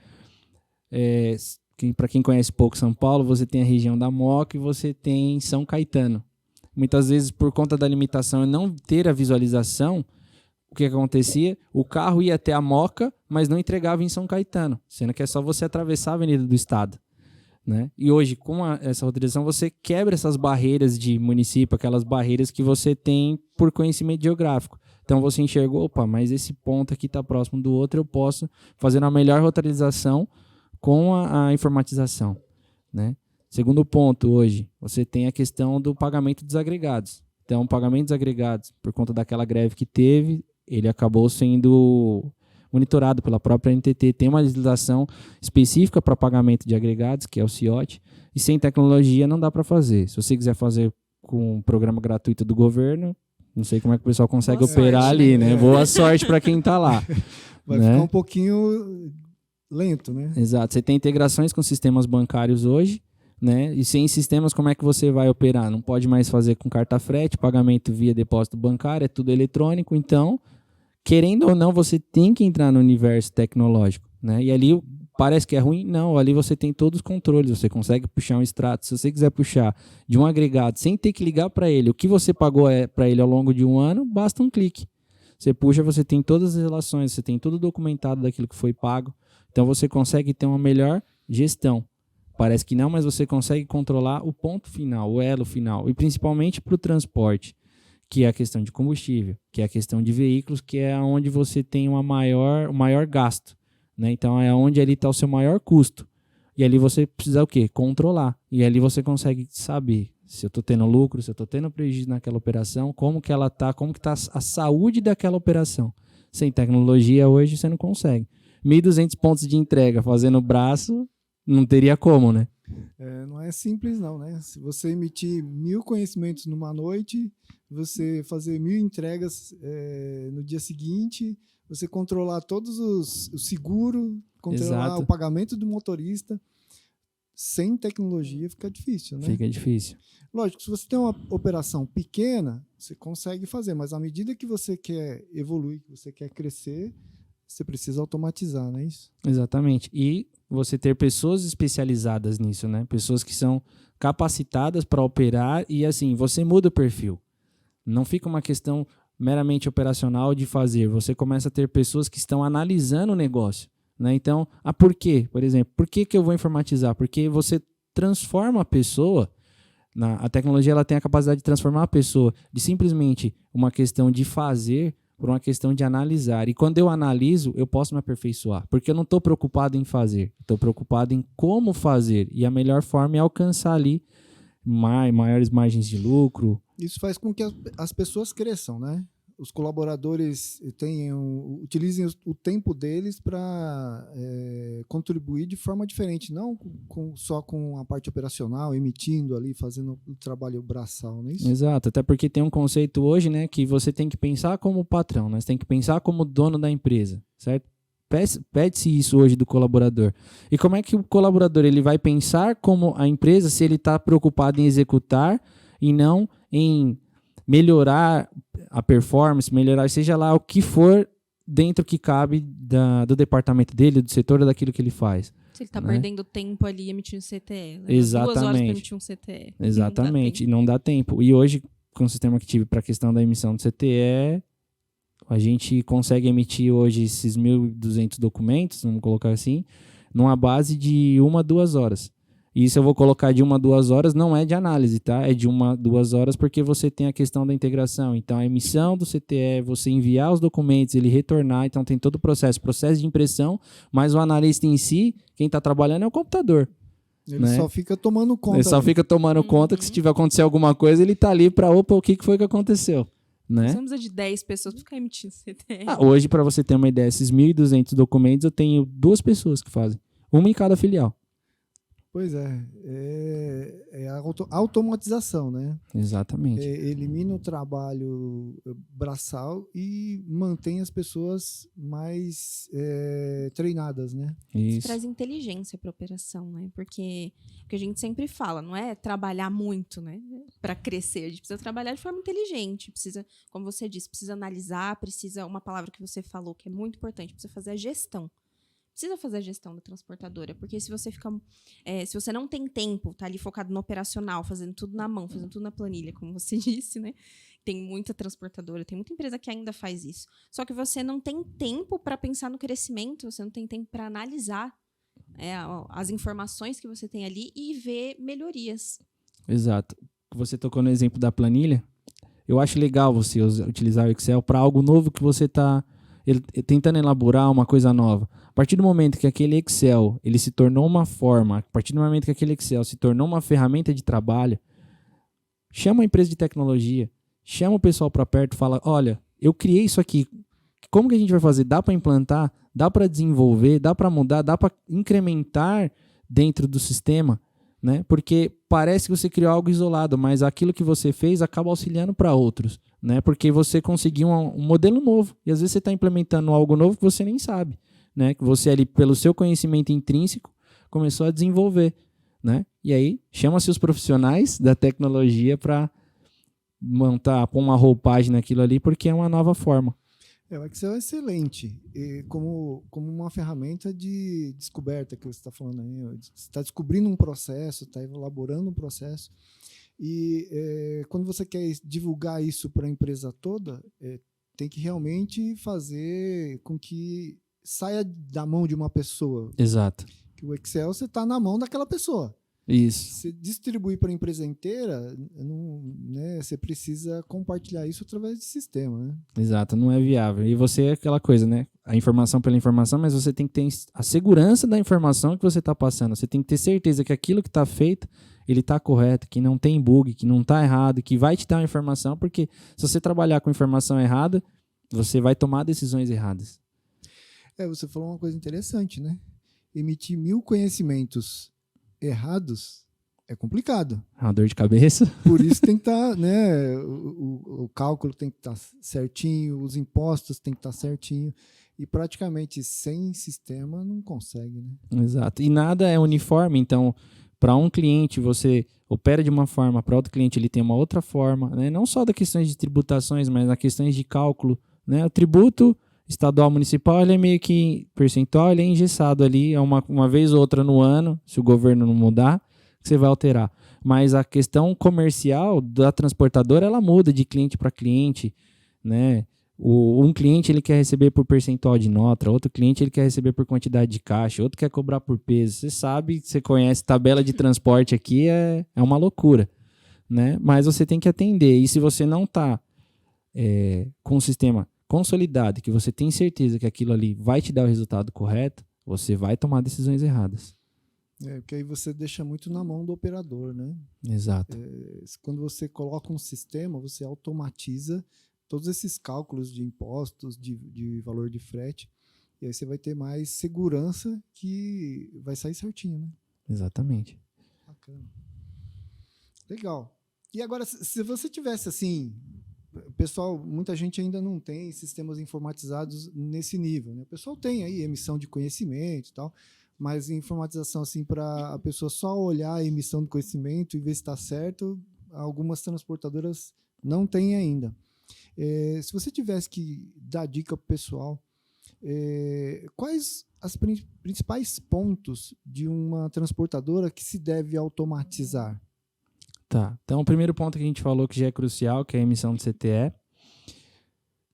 Speaker 3: Para quem conhece pouco São Paulo, você tem a região da Moca e você tem São Caetano. Muitas vezes, por conta da limitação e não ter a visualização, o que acontecia? O carro ia até a Moca, mas não entregava em São Caetano, sendo que é só você atravessar a Avenida do Estado, né? E hoje, com essa roteirização, você quebra essas barreiras de município, aquelas barreiras que você tem por conhecimento geográfico. Então você enxergou, opa, mas esse ponto aqui está próximo do outro, eu posso fazer uma melhor roteirização com a informatização, né? Segundo ponto, hoje, você tem a questão do pagamento dos agregados. Então, pagamentos agregados, por conta daquela greve que teve, ele acabou sendo monitorado pela própria NTT. Tem uma legislação específica para pagamento de agregados, que é o CIOT, e sem tecnologia não dá para fazer. Se você quiser fazer com um programa gratuito do governo, não sei como é que o pessoal consegue
Speaker 2: Boa
Speaker 3: operar
Speaker 2: sorte,
Speaker 3: ali,
Speaker 2: né?
Speaker 3: né? Boa sorte para quem está lá.
Speaker 1: Vai
Speaker 3: né?
Speaker 1: ficar um pouquinho lento, né?
Speaker 3: Exato. Você tem integrações com sistemas bancários hoje, né? E sem sistemas, como é que você vai operar? Não pode mais fazer com carta frete, pagamento via depósito bancário, é tudo eletrônico. Então, querendo ou não, você tem que entrar no universo tecnológico, né? E ali parece que é ruim? Não, ali você tem todos os controles, você consegue puxar um extrato. Se você quiser puxar de um agregado sem ter que ligar para ele, o que você pagou para ele ao longo de um ano, basta um clique. Você puxa, você tem todas as relações, você tem tudo documentado daquilo que foi pago. Então você consegue ter uma melhor gestão. Parece que não, mas você consegue controlar o ponto final, o elo final. E principalmente para o transporte, que é a questão de combustível, que é a questão de veículos, que é onde você tem o maior gasto, né? Então é onde ali está o seu maior custo. E ali você precisa o quê? Controlar. E ali você consegue saber se eu estou tendo lucro, se eu estou tendo prejuízo naquela operação, como que ela está, como que está a saúde daquela operação. Sem tecnologia hoje você não consegue. 1.200 pontos de entrega fazendo braço, não teria como, né?
Speaker 1: Não é simples não, né? Se você emitir 1.000 conhecimentos numa noite, você fazer 1.000 entregas no dia seguinte, você controlar todos os seguros, controlar
Speaker 3: Exato.
Speaker 1: o pagamento do motorista, sem tecnologia fica difícil, né?
Speaker 3: Fica difícil.
Speaker 1: Lógico, se você tem uma operação pequena, você consegue fazer, mas à medida que você quer evoluir, que você quer crescer, você precisa automatizar, não é isso?
Speaker 3: Exatamente. E você ter pessoas especializadas nisso, né? Pessoas que são capacitadas para operar e, assim, você muda o perfil. Não fica uma questão meramente operacional de fazer. Você começa a ter pessoas que estão analisando o negócio, né? Então, por quê? Por exemplo, por que eu vou informatizar? Porque você transforma a pessoa. A tecnologia ela tem a capacidade de transformar a pessoa de simplesmente uma questão de fazer por uma questão de analisar. E quando eu analiso, eu posso me aperfeiçoar. Porque eu não estou preocupado em fazer. Estou preocupado em como fazer. E a melhor forma é alcançar ali maiores margens de lucro.
Speaker 1: Isso faz com que as pessoas cresçam, né? Os colaboradores utilizem o tempo deles para contribuir de forma diferente, não só com a parte operacional, emitindo ali, fazendo o trabalho braçal, não é isso?
Speaker 3: Exato, até porque tem um conceito hoje, né, que você tem que pensar como patrão, né? Você tem que pensar como dono da empresa, certo? Pede-se isso hoje do colaborador. E como é que o colaborador ele vai pensar como a empresa se ele está preocupado em executar e não em melhorar a performance, melhorar, seja lá o que for dentro que cabe do departamento dele, do setor, daquilo que ele faz.
Speaker 2: Se ele está
Speaker 3: né?
Speaker 2: perdendo tempo ali emitindo CTE. Leva
Speaker 3: Exatamente.
Speaker 2: 2 horas para emitir um CTE.
Speaker 3: Exatamente, e não dá tempo. E hoje, com o sistema que tive para a questão da emissão do CTE, a gente consegue emitir hoje esses 1.200 documentos, vamos colocar assim, numa base de 1 a 2 horas. E isso eu vou colocar de 1 a 2 horas, não é de análise, tá? É de 1 a 2 horas porque você tem a questão da integração. Então, a emissão do CTE, você enviar os documentos, ele retornar, então tem todo o processo de impressão, mas o analista em si, quem está trabalhando é o computador.
Speaker 1: Ele
Speaker 3: né?
Speaker 1: só fica tomando conta.
Speaker 3: Ele só fica tomando conta que se tiver acontecer alguma coisa, ele está ali para, opa, o que foi que aconteceu? Né?
Speaker 2: Nós vamos de 10 pessoas para ficar emitindo CTE.
Speaker 3: Hoje, para você ter uma ideia, esses 1.200 documentos, eu tenho 2 pessoas que fazem. Uma em cada filial.
Speaker 1: Pois é a automatização, né?
Speaker 3: Exatamente.
Speaker 1: Elimina o trabalho braçal e mantém as pessoas mais treinadas, né?
Speaker 3: Isso.
Speaker 2: Traz inteligência para a operação, né? Porque a gente sempre fala, não é trabalhar muito, né? Para crescer, a gente precisa trabalhar de forma inteligente, precisa, como você disse, precisa analisar, precisa, uma palavra que você falou que é muito importante, precisa fazer a gestão. Precisa fazer a gestão da transportadora, porque se você se você não tem tempo, tá ali focado no operacional, fazendo tudo na mão, fazendo tudo na planilha, como você disse, né? Tem muita transportadora, tem muita empresa que ainda faz isso. Só que você não tem tempo para pensar no crescimento, você não tem tempo para analisar as informações que você tem ali e ver melhorias.
Speaker 3: Exato. Você tocou no exemplo da planilha. Eu acho legal você utilizar o Excel para algo novo que você está tentando elaborar uma coisa nova. A partir do momento que aquele Excel ele se tornou uma forma, a partir do momento que aquele Excel se tornou uma ferramenta de trabalho, chama a empresa de tecnologia, chama o pessoal para perto e fala, olha, eu criei isso aqui, como que a gente vai fazer? Dá para implantar? Dá para desenvolver? Dá para mudar? Dá para incrementar dentro do sistema? Né? Porque parece que você criou algo isolado, mas aquilo que você fez acaba auxiliando para outros, né? Porque você conseguiu um modelo novo e às vezes você está implementando algo novo que você nem sabe, né? Que você ali, pelo seu conhecimento intrínseco, começou a desenvolver, né? E aí chama-se os profissionais da tecnologia para pôr uma roupagem naquilo ali, porque é uma nova forma.
Speaker 1: O Excel é excelente como uma ferramenta de descoberta que você está falando aí. Você está descobrindo um processo, está elaborando um processo. E quando você quer divulgar isso para a empresa toda, tem que realmente fazer com que saia da mão de uma pessoa.
Speaker 3: Exato.
Speaker 1: Que o Excel você está na mão daquela pessoa.
Speaker 3: Isso.
Speaker 1: Se distribuir para a empresa inteira, né, você precisa compartilhar isso através de sistema, né?
Speaker 3: Exato, não é viável. E você é aquela coisa, né? A informação pela informação, mas você tem que ter a segurança da informação que você está passando. Você tem que ter certeza que aquilo que está feito, ele está correto, que não tem bug, que não está errado, que vai te dar uma informação, porque se você trabalhar com informação errada, você vai tomar decisões erradas.
Speaker 1: Você falou uma coisa interessante, né? Emitir 1000 conhecimentos errados é complicado.
Speaker 3: É uma dor de cabeça.
Speaker 1: Por isso tem que estar, né? O cálculo tem que estar certinho, os impostos tem que estar certinho. E praticamente sem sistema não consegue, né?
Speaker 3: Exato. E nada é uniforme, então, para um cliente você opera de uma forma, para outro cliente ele tem uma outra forma, né? Não só da questões de tributações, mas na questões de cálculo, né? O tributo estadual municipal, ele é meio que percentual, ele é engessado ali, é uma vez ou outra no ano, se o governo não mudar, que você vai alterar. Mas a questão comercial da transportadora, ela muda de cliente para cliente, né? Um cliente ele quer receber por percentual de nota, outro cliente ele quer receber por quantidade de caixa, outro quer cobrar por peso. Você sabe, você conhece tabela de transporte aqui, é uma loucura, né? Mas você tem que atender. E se você não está com o sistema consolidado, que você tem certeza que aquilo ali vai te dar o resultado correto, você vai tomar decisões erradas.
Speaker 1: Porque aí você deixa muito na mão do operador, né?
Speaker 3: Exato.
Speaker 1: Quando você coloca um sistema, você automatiza todos esses cálculos de impostos, de valor de frete, e aí você vai ter mais segurança que vai sair certinho, né?
Speaker 3: Exatamente.
Speaker 1: Bacana. Legal. E agora, se você tivesse assim... Pessoal, muita gente ainda não tem sistemas informatizados nesse nível, né? O pessoal tem aí emissão de conhecimento e tal, mas informatização assim para a pessoa só olhar a emissão de conhecimento e ver se está certo, algumas transportadoras não têm ainda. Se você tivesse que dar dica para o pessoal, quais os principais pontos de uma transportadora que se deve automatizar?
Speaker 3: Tá, então o primeiro ponto que a gente falou que já é crucial, que é a emissão de CTE.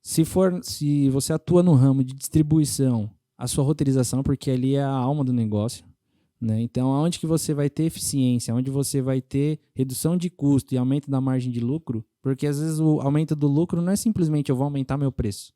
Speaker 3: Se você atua no ramo de distribuição, a sua roteirização, porque ali é a alma do negócio, né? Então, aonde que você vai ter eficiência, onde você vai ter redução de custo e aumento da margem de lucro, porque às vezes o aumento do lucro não é simplesmente eu vou aumentar meu preço.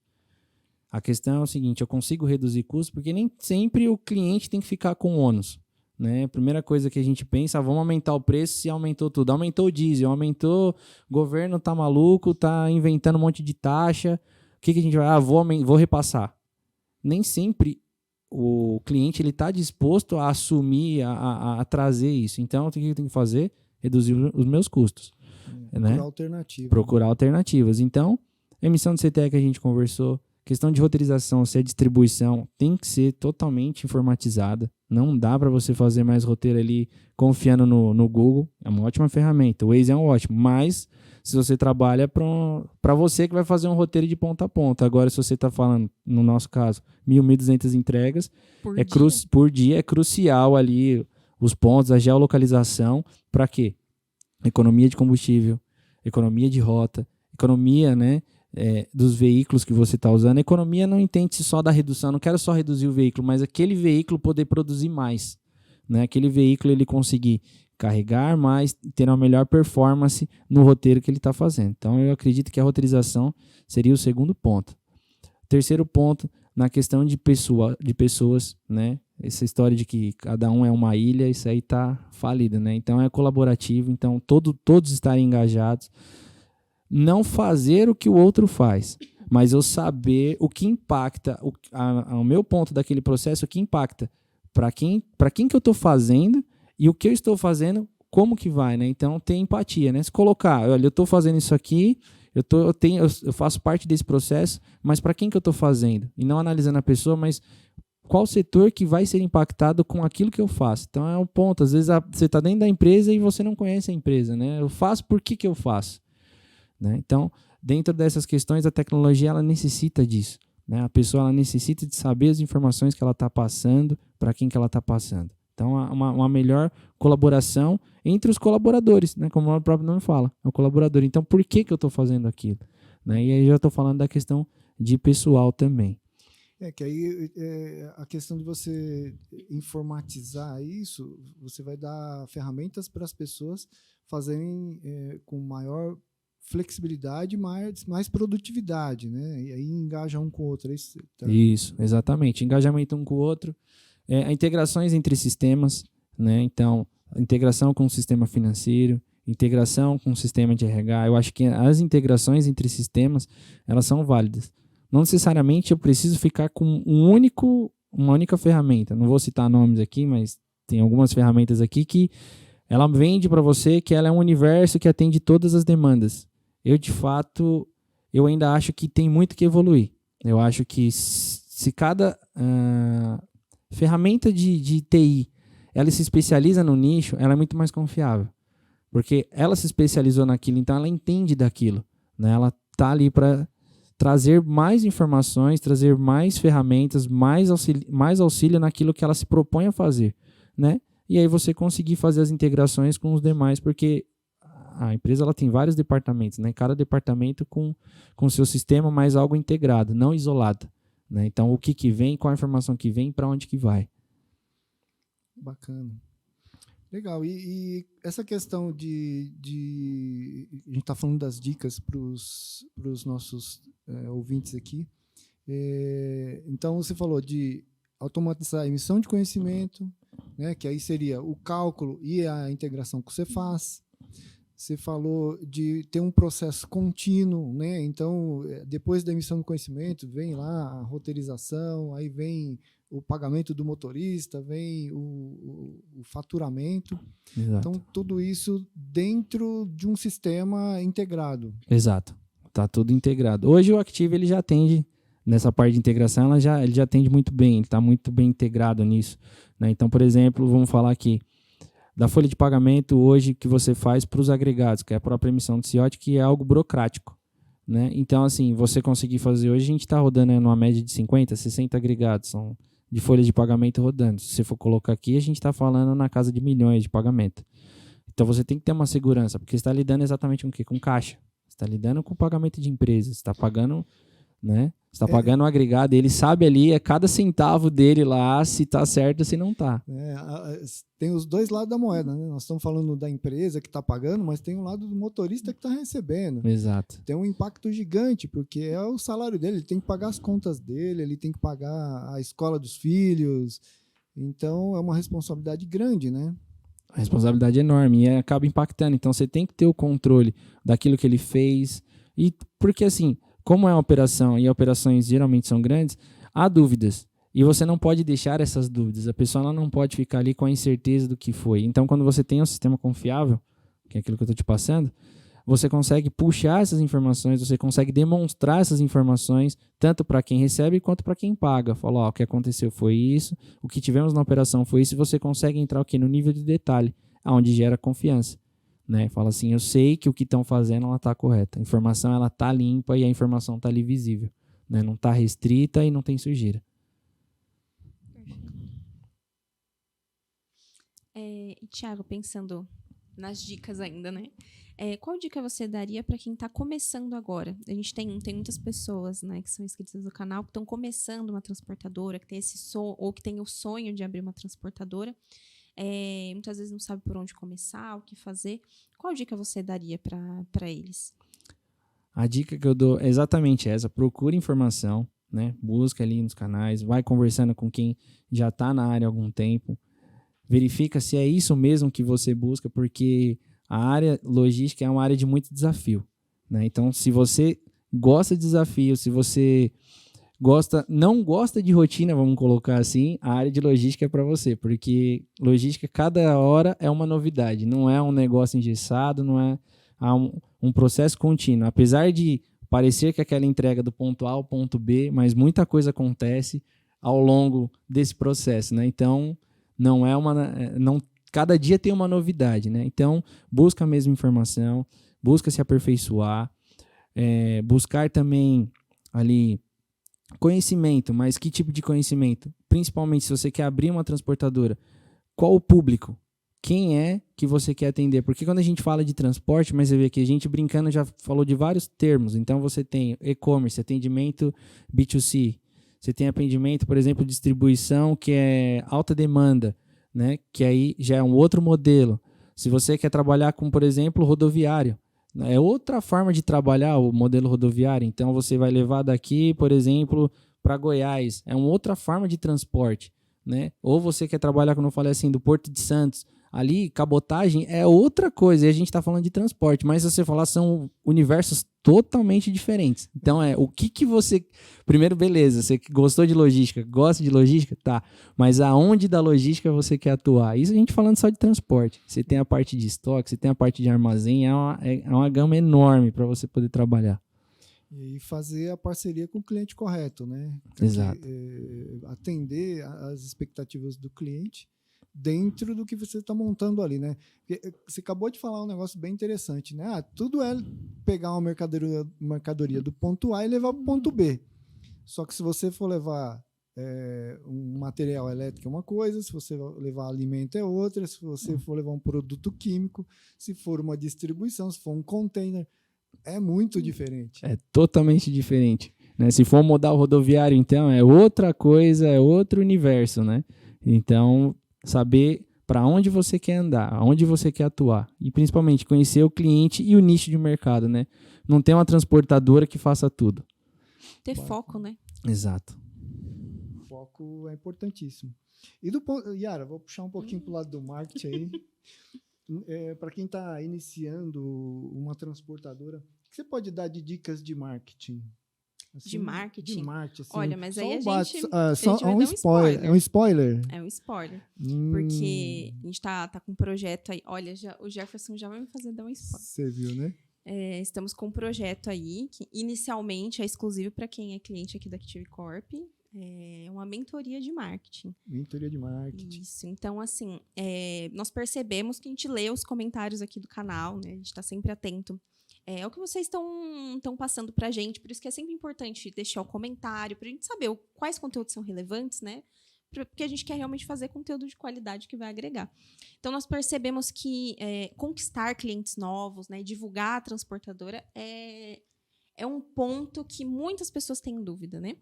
Speaker 3: A questão é o seguinte, eu consigo reduzir custo, porque nem sempre o cliente tem que ficar com ônus. Né? Primeira coisa que a gente pensa, vamos aumentar o preço se aumentou tudo. Aumentou o diesel, aumentou, o governo tá maluco, tá inventando um monte de taxa. O que a gente vai? Vou repassar. Nem sempre o cliente está disposto a assumir, a trazer isso. Então, o que eu tenho que fazer? Reduzir os meus custos. Né? Procurar alternativas. Então, emissão de CTE que a gente conversou, questão de roteirização, se é distribuição, tem que ser totalmente informatizada. Não dá para você fazer mais roteiro ali confiando no Google. É uma ótima ferramenta. O Waze é um ótimo, mas se você trabalha para você que vai fazer um roteiro de ponta a ponta. Agora, se você está falando, no nosso caso, 1.200 entregas, por dia é crucial ali os pontos, a geolocalização. Para quê? Economia de combustível, economia de rota, economia, né, dos veículos que você está usando. A economia não entende só da redução, não quero só reduzir o veículo, mas aquele veículo poder produzir mais. Né? Aquele veículo ele conseguir carregar mais, ter uma melhor performance no roteiro que ele está fazendo. Então, eu acredito que a roteirização seria o segundo ponto. Terceiro ponto, na questão de pessoas, né? Essa história de que cada um é uma ilha, isso aí está falido, né? Então, é colaborativo, então todos estarem engajados. Não fazer o que o outro faz, mas eu saber o que impacta, o meu ponto daquele processo, o que impacta, para quem que eu estou fazendo e o que eu estou fazendo, como que vai, né? Então, ter empatia, né? Se colocar, olha, eu estou fazendo isso aqui, eu faço parte desse processo, mas para quem que eu estou fazendo? E não analisando a pessoa, mas qual setor que vai ser impactado com aquilo que eu faço. Então, é um ponto. Às vezes, você está dentro da empresa e você não conhece a empresa, né? Eu faço, por que eu faço? Né? Então, dentro dessas questões, a tecnologia ela necessita disso. Né? A pessoa ela necessita de saber as informações que ela está passando, para quem que ela está passando. Então, uma melhor colaboração entre os colaboradores, né? Como o próprio nome fala, é o colaborador. Então, por que eu estou fazendo aquilo? Né? E aí já estou falando da questão de pessoal também.
Speaker 1: Que aí a questão de você informatizar isso, você vai dar ferramentas para as pessoas fazerem com maior flexibilidade, mais produtividade, né? E aí engaja um com o outro.
Speaker 3: Isso, exatamente. Engajamento um com o outro. Integrações entre sistemas, né? Então, integração com o sistema financeiro, integração com o sistema de RH. Eu acho que as integrações entre sistemas, elas são válidas. Não necessariamente eu preciso ficar com uma única ferramenta. Não vou citar nomes aqui, mas tem algumas ferramentas aqui que ela vende para você que ela é um universo que atende todas as demandas. De fato, eu ainda acho que tem muito que evoluir. Eu acho que se cada ferramenta de TI ela se especializa no nicho, ela é muito mais confiável. Porque ela se especializou naquilo, então ela entende daquilo. Né? Ela está ali para trazer mais informações, trazer mais ferramentas, mais auxílio naquilo que ela se propõe a fazer. Né? E aí você conseguir fazer as integrações com os demais, porque a empresa ela tem vários departamentos, né? Cada departamento com o seu sistema, mas algo integrado, não isolado. Né? Então, o que vem, qual a informação que vem, para onde que vai.
Speaker 1: Bacana. Legal. E essa questão a gente está falando das dicas para os nossos ouvintes aqui. Então, você falou de automatizar a emissão de conhecimento, né? Que aí seria o cálculo e a integração que você faz. Você falou de ter um processo contínuo, né? Então, depois da emissão do conhecimento, vem lá a roteirização, aí vem o pagamento do motorista, vem o faturamento.
Speaker 3: Exato.
Speaker 1: Então, tudo isso dentro de um sistema integrado.
Speaker 3: Exato. Está tudo integrado. Hoje o Active ele já atende, nessa parte de integração, ele já atende muito bem, ele está muito bem integrado nisso. Né? Então, por exemplo, vamos falar aqui da folha de pagamento hoje que você faz para os agregados, que é a própria emissão do CIOT, que é algo burocrático. Né? Então, assim, você conseguir fazer hoje, a gente está rodando numa média de 50, 60 agregados são de folha de pagamento rodando. Se você for colocar aqui, a gente está falando na casa de milhões de pagamento. Então, você tem que ter uma segurança, porque você está lidando exatamente com o quê? Com caixa. Você está lidando com pagamento de empresas, você está pagando... Né? Você está pagando um agregado, ele sabe ali, cada centavo dele lá, se está certo, se não está.
Speaker 1: Tem os dois lados da moeda, né? Nós estamos falando da empresa que está pagando, mas tem um lado do motorista que está recebendo.
Speaker 3: Exato.
Speaker 1: Tem um impacto gigante, porque é o salário dele, ele tem que pagar as contas dele, ele tem que pagar a escola dos filhos. Então, é uma responsabilidade grande, né?
Speaker 3: A responsabilidade é enorme e acaba impactando. Então, você tem que ter o controle daquilo que ele fez. E porque, assim... Como é uma operação e operações geralmente são grandes, há dúvidas. E você não pode deixar essas dúvidas. A pessoa ela não pode ficar ali com a incerteza do que foi. Então, quando você tem um sistema confiável, que é aquilo que eu estou te passando, você consegue puxar essas informações, você consegue demonstrar essas informações, tanto para quem recebe quanto para quem paga. Fala, ó, o que aconteceu foi isso, o que tivemos na operação foi isso, e você consegue entrar aqui no nível de detalhe, onde gera confiança. Né? Fala assim, eu sei que o que estão fazendo ela está correta. A informação ela está limpa e a informação está ali visível. Né? Não está restrita e não tem sujeira.
Speaker 2: E, Thiago, pensando nas dicas ainda, né? Qual dica você daria para quem está começando agora? A gente tem muitas pessoas, né, que são inscritas no canal, que estão começando uma transportadora, que tem ou que tem o sonho de abrir uma transportadora. Muitas vezes não sabe por onde começar, o que fazer. Qual dica você daria para eles?
Speaker 3: A dica que eu dou é exatamente essa. Procure informação, né? Busca ali nos canais, vai conversando com quem já está na área há algum tempo. Verifica se é isso mesmo que você busca, porque a área logística é uma área de muito desafio. Né? Então, se você gosta de desafio, se você não gosta de rotina, vamos colocar assim, a área de logística é para você, porque logística, cada hora é uma novidade, não é um negócio engessado, não é um processo contínuo. Apesar de parecer que aquela entrega do ponto A ao ponto B, mas muita coisa acontece ao longo desse processo. Né? Então, cada dia tem uma novidade, né? Então, busca a mesma informação, busca se aperfeiçoar, buscar também ali conhecimento, mas que tipo de conhecimento? Principalmente se você quer abrir uma transportadora, qual o público? Quem é que você quer atender? Porque quando a gente fala de transporte, mas você vê que a gente brincando já falou de vários termos. Então, você tem e-commerce, atendimento B2C, você tem atendimento, por exemplo, distribuição, que é alta demanda, né? Que aí já é um outro modelo. Se você quer trabalhar com, por exemplo, rodoviário, é outra forma de trabalhar o modelo rodoviário. Então, você vai levar daqui, por exemplo, para Goiás. É uma outra forma de transporte. Né? Ou você quer trabalhar, como eu falei assim, do Porto de Santos. Ali, cabotagem é outra coisa. E a gente está falando de transporte. Mas se você falar, são universos totalmente diferentes. Então, o que você... Primeiro, beleza, você gostou de logística, gosta de logística? Tá. Mas aonde da logística você quer atuar? Isso a gente falando só de transporte. Você tem a parte de estoque, você tem a parte de armazém. É uma gama enorme para você poder trabalhar.
Speaker 1: E fazer a parceria com o cliente correto, né?
Speaker 3: Exato.
Speaker 1: Atender às expectativas do cliente dentro do que você está montando ali, né? Você acabou de falar um negócio bem interessante, né? Tudo é pegar uma mercadoria do ponto A e levar para o ponto B. Só que se você for levar um material elétrico é uma coisa, se você levar alimento é outra, se você for levar um produto químico, se for uma distribuição, se for um container, é muito diferente.
Speaker 3: É totalmente diferente. Né? Se for mudar o rodoviário, então, é outra coisa, é outro universo, né? Então, saber para onde você quer andar, aonde você quer atuar. E, principalmente, conhecer o cliente e o nicho de mercado, né? Não tem uma transportadora que faça tudo.
Speaker 2: Ter foco, né?
Speaker 3: Exato.
Speaker 1: Foco é importantíssimo. E Yara, vou puxar um pouquinho para o lado do marketing aí. Para quem está iniciando uma transportadora, o que você pode dar de dicas de marketing? Assim,
Speaker 2: de marketing?
Speaker 1: De marketing, assim,
Speaker 2: olha, mas aí a gente
Speaker 1: vai dar um spoiler. É um spoiler?
Speaker 2: É um spoiler. Porque a gente tá com um projeto aí. Olha, o Jefferson já vai me fazer dar um spoiler.
Speaker 1: Você viu, né?
Speaker 2: Estamos com um projeto aí que inicialmente é exclusivo para quem é cliente aqui da Active Corp. É uma mentoria de marketing.
Speaker 1: Mentoria de marketing.
Speaker 2: Isso. Então, assim, nós percebemos que a gente lê os comentários aqui do canal, né? A gente está sempre atento. É o que vocês estão passando para a gente. Por isso que é sempre importante deixar o comentário, para a gente saber quais conteúdos são relevantes, né? Porque a gente quer realmente fazer conteúdo de qualidade que vai agregar. Então, nós percebemos que conquistar clientes novos, né? Divulgar a transportadora é um ponto que muitas pessoas têm dúvida, né?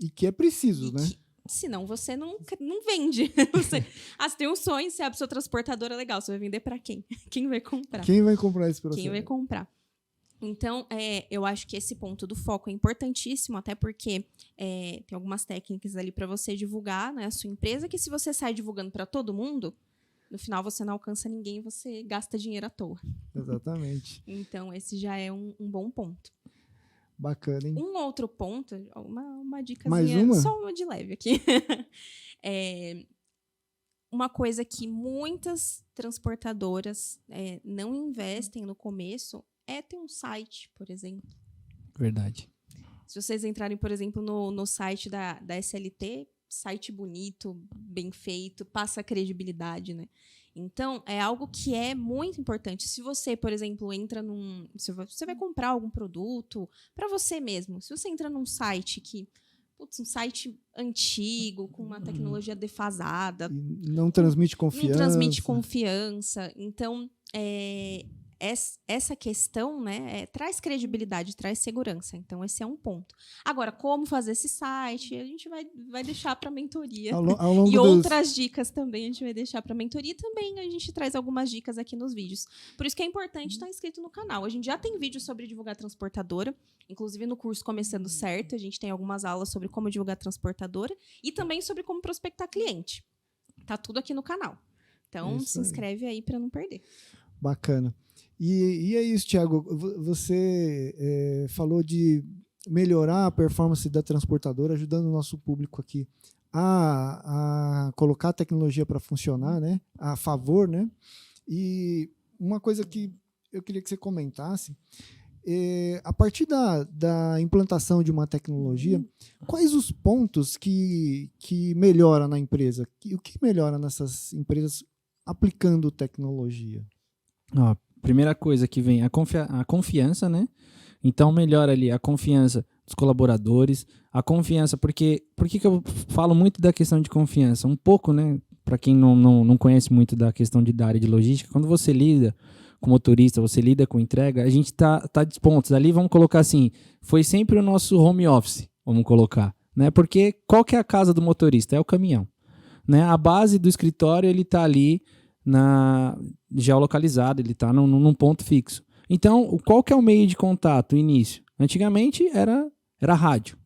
Speaker 1: E que é preciso, né?
Speaker 2: Senão você não vende. Você tem um sonho, você abre sua transportadora, legal. Você vai vender para quem? Quem vai comprar?
Speaker 1: Quem vai comprar esse processo?
Speaker 2: Quem vai comprar? Então, eu acho que esse ponto do foco é importantíssimo, até porque tem algumas técnicas ali para você divulgar, né, a sua empresa, que se você sai divulgando para todo mundo, no final você não alcança ninguém e você gasta dinheiro à toa.
Speaker 1: Exatamente.
Speaker 2: Então, esse já é um bom ponto.
Speaker 1: Bacana, hein?
Speaker 2: Um outro ponto, uma
Speaker 1: Mais
Speaker 2: dicasinha,
Speaker 1: uma?
Speaker 2: só uma de leve aqui. Uma coisa que muitas transportadoras não investem no começo é ter um site, por exemplo.
Speaker 3: Verdade.
Speaker 2: Se vocês entrarem, por exemplo, no site da SLT, site bonito, bem feito, passa credibilidade, né? Então, é algo que é muito importante. Se você, por exemplo, entra se você vai comprar algum produto para você mesmo, se você entra num site um site antigo, com uma tecnologia defasada.
Speaker 1: E não transmite confiança.
Speaker 2: Não transmite confiança. Então, essa questão, né, traz credibilidade, traz segurança. Então, esse é um ponto. Agora, como fazer esse site, a gente vai deixar para a mentoria.
Speaker 1: Ao longo
Speaker 2: e outras dicas também a gente vai deixar para a mentoria. E também a gente traz algumas dicas aqui nos vídeos. Por isso que é importante estar inscrito no canal. A gente já tem vídeo sobre divulgar transportadora. Inclusive, no curso Começando Certo, a gente tem algumas aulas sobre como divulgar transportadora. E também sobre como prospectar cliente. Tá tudo aqui no canal. Então, se inscreve aí para não perder.
Speaker 1: Bacana. E é isso, Thiago. Você falou de melhorar a performance da transportadora, ajudando o nosso público aqui a colocar a tecnologia para funcionar, né? A favor, né? E uma coisa que eu queria que você comentasse, a partir da implantação de uma tecnologia, quais os pontos que melhora na empresa? O que melhora nessas empresas aplicando tecnologia?
Speaker 3: Primeira coisa que vem, a confiança, né? Então, melhora ali a confiança dos colaboradores, a confiança, porque... Por que eu falo muito da questão de confiança? Um pouco, né? Para quem não conhece muito da questão da área de logística, quando você lida com motorista, você lida com entrega, a gente tá de pontos. Ali, vamos colocar assim, foi sempre o nosso home office, vamos colocar, né? Porque qual que é a casa do motorista? É o caminhão, né? A base do escritório, ele tá ali geolocalizado, ele está num ponto fixo. Então, qual que é o meio de contato, o início? Antigamente era rádio,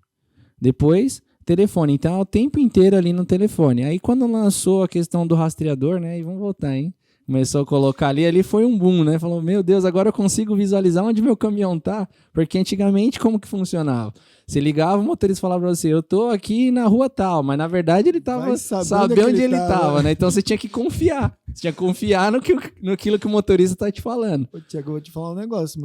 Speaker 3: depois telefone, então é o tempo inteiro ali no telefone. Aí quando lançou a questão do rastreador, né, e vamos voltar, hein? Começou a colocar ali foi um boom, né? Falou, meu Deus, agora eu consigo visualizar onde meu caminhão tá, porque antigamente como que funcionava? Você ligava, o motorista falava pra você, eu tô aqui na rua tal, mas na verdade ele tava sabendo onde ele tava, né? Então você tinha que confiar. Você tinha que confiar naquilo que o motorista tá te falando.
Speaker 1: Ô, Tiago, eu vou te falar um negócio.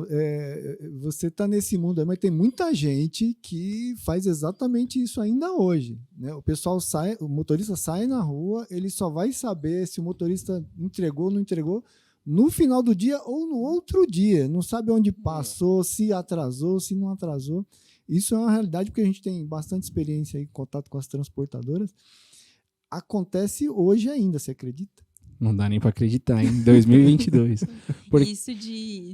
Speaker 1: Você tá nesse mundo aí, mas tem muita gente que faz exatamente isso ainda hoje, né? O motorista sai na rua, ele só vai saber se o motorista entregou ou não entregou no final do dia ou no outro dia. Não sabe onde passou, se atrasou, se não atrasou. Isso é uma realidade porque a gente tem bastante experiência aí, contato com as transportadoras. Acontece hoje ainda, você acredita?
Speaker 3: Não dá nem para acreditar, em 2022.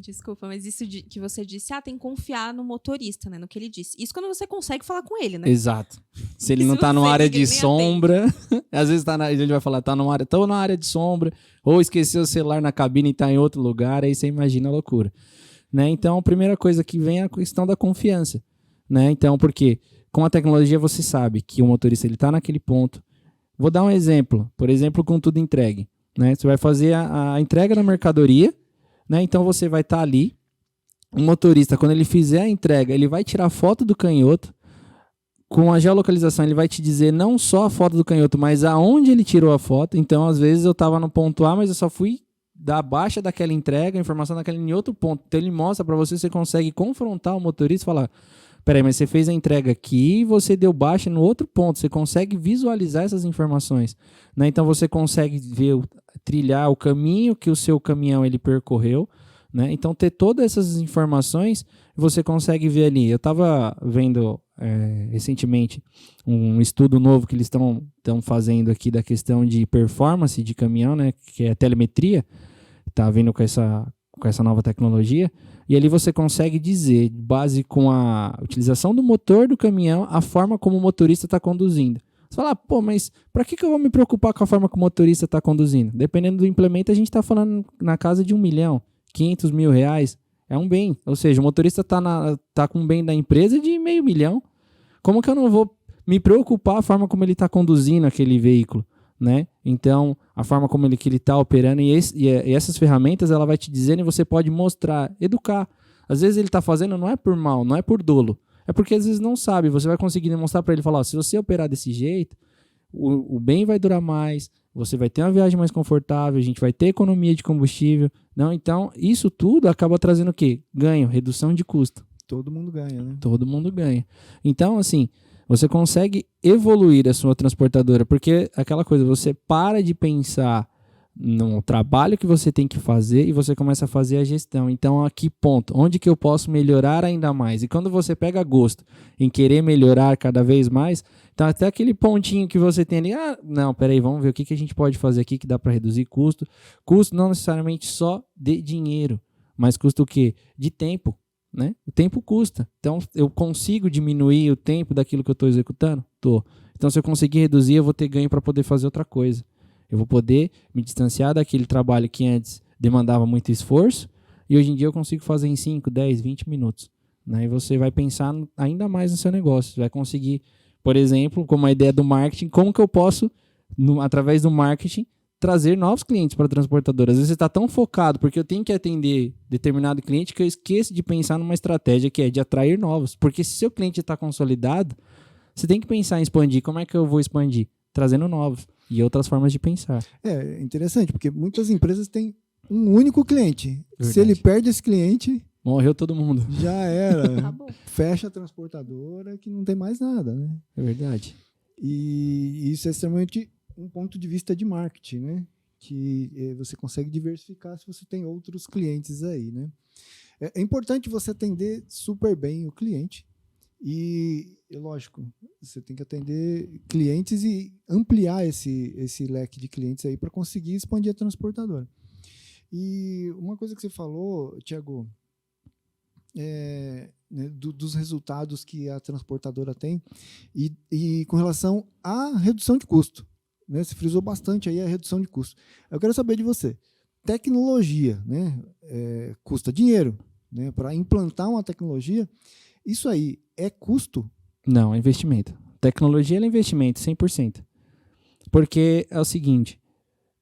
Speaker 2: Desculpa, mas isso que você disse, tem que confiar no motorista, né, no que ele disse. Isso quando você consegue falar com ele, né?
Speaker 3: Exato. Se ele não tá numa área de sombra, às vezes a gente vai falar, tô na área de sombra, ou esqueceu o celular na cabine e tá em outro lugar, aí você imagina a loucura, né? Então, a primeira coisa que vem é a questão da confiança, né? Então, porque com a tecnologia você sabe que o motorista ele tá naquele ponto. Vou dar um exemplo, por exemplo, com Tudo Entregue. Né? Você vai fazer a entrega da mercadoria, né? Então você vai estar ali, o motorista, quando ele fizer a entrega, ele vai tirar foto do canhoto, com a geolocalização ele vai te dizer não só a foto do canhoto, mas aonde ele tirou a foto. Então às vezes eu estava no ponto A, mas eu só fui da baixa daquela entrega, a informação daquela em outro ponto. Então ele mostra para você consegue confrontar o motorista e falar, peraí, mas você fez a entrega aqui e você deu baixa no outro ponto. Você consegue visualizar essas informações, né? Então você consegue trilhar o caminho que o seu caminhão ele percorreu, né? Então ter todas essas informações você consegue ver ali. Eu estava vendo recentemente um estudo novo que eles estão fazendo aqui da questão de performance de caminhão, né? Que é telemetria. Tá vindo com essa nova tecnologia. E ali você consegue dizer, base com a utilização do motor do caminhão, a forma como o motorista está conduzindo. Você fala, mas para que eu vou me preocupar com a forma que o motorista está conduzindo? Dependendo do implemento, a gente está falando na casa de R$1 milhão, R$500 mil, é um bem. Ou seja, o motorista tá com um bem da empresa de R$500 mil. Como que eu não vou me preocupar a forma como ele está conduzindo aquele veículo? Né? Então, a forma como que ele está operando e essas ferramentas ela vai te dizendo e você pode mostrar, educar. Às vezes ele está fazendo não é por mal, não é por dolo. É porque às vezes não sabe. Você vai conseguir demonstrar para ele, falar, ó, se você operar desse jeito, o bem vai durar mais, você vai ter uma viagem mais confortável, a gente vai ter economia de combustível. Não, então, isso tudo acaba trazendo o quê? Ganho, redução de custo.
Speaker 1: Todo mundo ganha, né?
Speaker 3: Todo mundo ganha. Então, assim, você consegue evoluir a sua transportadora, porque aquela coisa, você para de pensar no trabalho que você tem que fazer e você começa a fazer a gestão. Então, a que ponto? Onde que eu posso melhorar ainda mais? E quando você pega gosto em querer melhorar cada vez mais, então até aquele pontinho que você tem ali, não, peraí, vamos ver o que a gente pode fazer aqui que dá para reduzir custo. Custo não necessariamente só de dinheiro, mas custo o quê? De tempo, né? O tempo custa. Então, eu consigo diminuir o tempo daquilo que eu estou executando? Tô. Então, se eu conseguir reduzir, eu vou ter ganho para poder fazer outra coisa. Eu vou poder me distanciar daquele trabalho que antes demandava muito esforço e hoje em dia eu consigo fazer em 5, 10, 20 minutos. Né? E você vai pensar ainda mais no seu negócio. Você vai conseguir, por exemplo, como a ideia do marketing, como que eu posso, através do marketing, trazer novos clientes para a transportadora. Às vezes você está tão focado porque eu tenho que atender determinado cliente que eu esqueço de pensar numa estratégia que é de atrair novos. Porque se seu cliente está consolidado, você tem que pensar em expandir. Como é que eu vou expandir? Trazendo novos. E outras formas de pensar.
Speaker 1: É interessante, porque muitas empresas têm um único cliente.
Speaker 3: Verdade.
Speaker 1: Se ele perde esse cliente,
Speaker 3: morreu todo mundo.
Speaker 1: Já era.
Speaker 2: Acabou.
Speaker 1: Fecha a transportadora que não tem mais nada, né?
Speaker 3: É verdade.
Speaker 1: E isso é extremamente um ponto de vista de marketing, né? Que você consegue diversificar se você tem outros clientes aí, né? É importante você atender super bem o cliente. E, lógico, você tem que atender clientes e ampliar esse leque de clientes aí para conseguir expandir a transportadora. E uma coisa que você falou, Thiago, né, dos resultados que a transportadora tem e com relação à redução de custo. Né? Você frisou bastante aí a redução de custo. Eu quero saber de você. Tecnologia, né? Custa dinheiro. Né? Para implantar uma tecnologia, isso aí é custo?
Speaker 3: Não, é investimento. Tecnologia é investimento, 100%. Porque é o seguinte,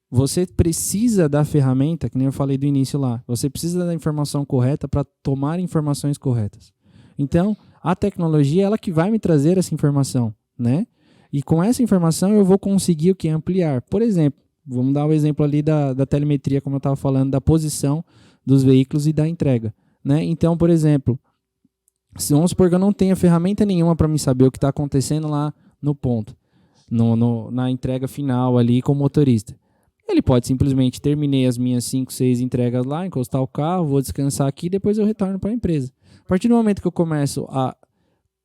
Speaker 3: você precisa da ferramenta, que nem eu falei do início lá, você precisa da informação correta para tomar informações corretas. Então, a tecnologia é ela que vai me trazer essa informação, né? E com essa informação eu vou conseguir o que? Ampliar. Por exemplo, vamos dar o exemplo ali da telemetria, como eu estava falando, da posição dos veículos e da entrega. Né? Então, por exemplo, vamos supor que eu não tenha ferramenta nenhuma para me saber o que está acontecendo lá no ponto, na entrega final ali com o motorista. Ele pode simplesmente terminei as minhas 5, 6 entregas lá, encostar o carro, vou descansar aqui e depois eu retorno para a empresa. A partir do momento que eu começo a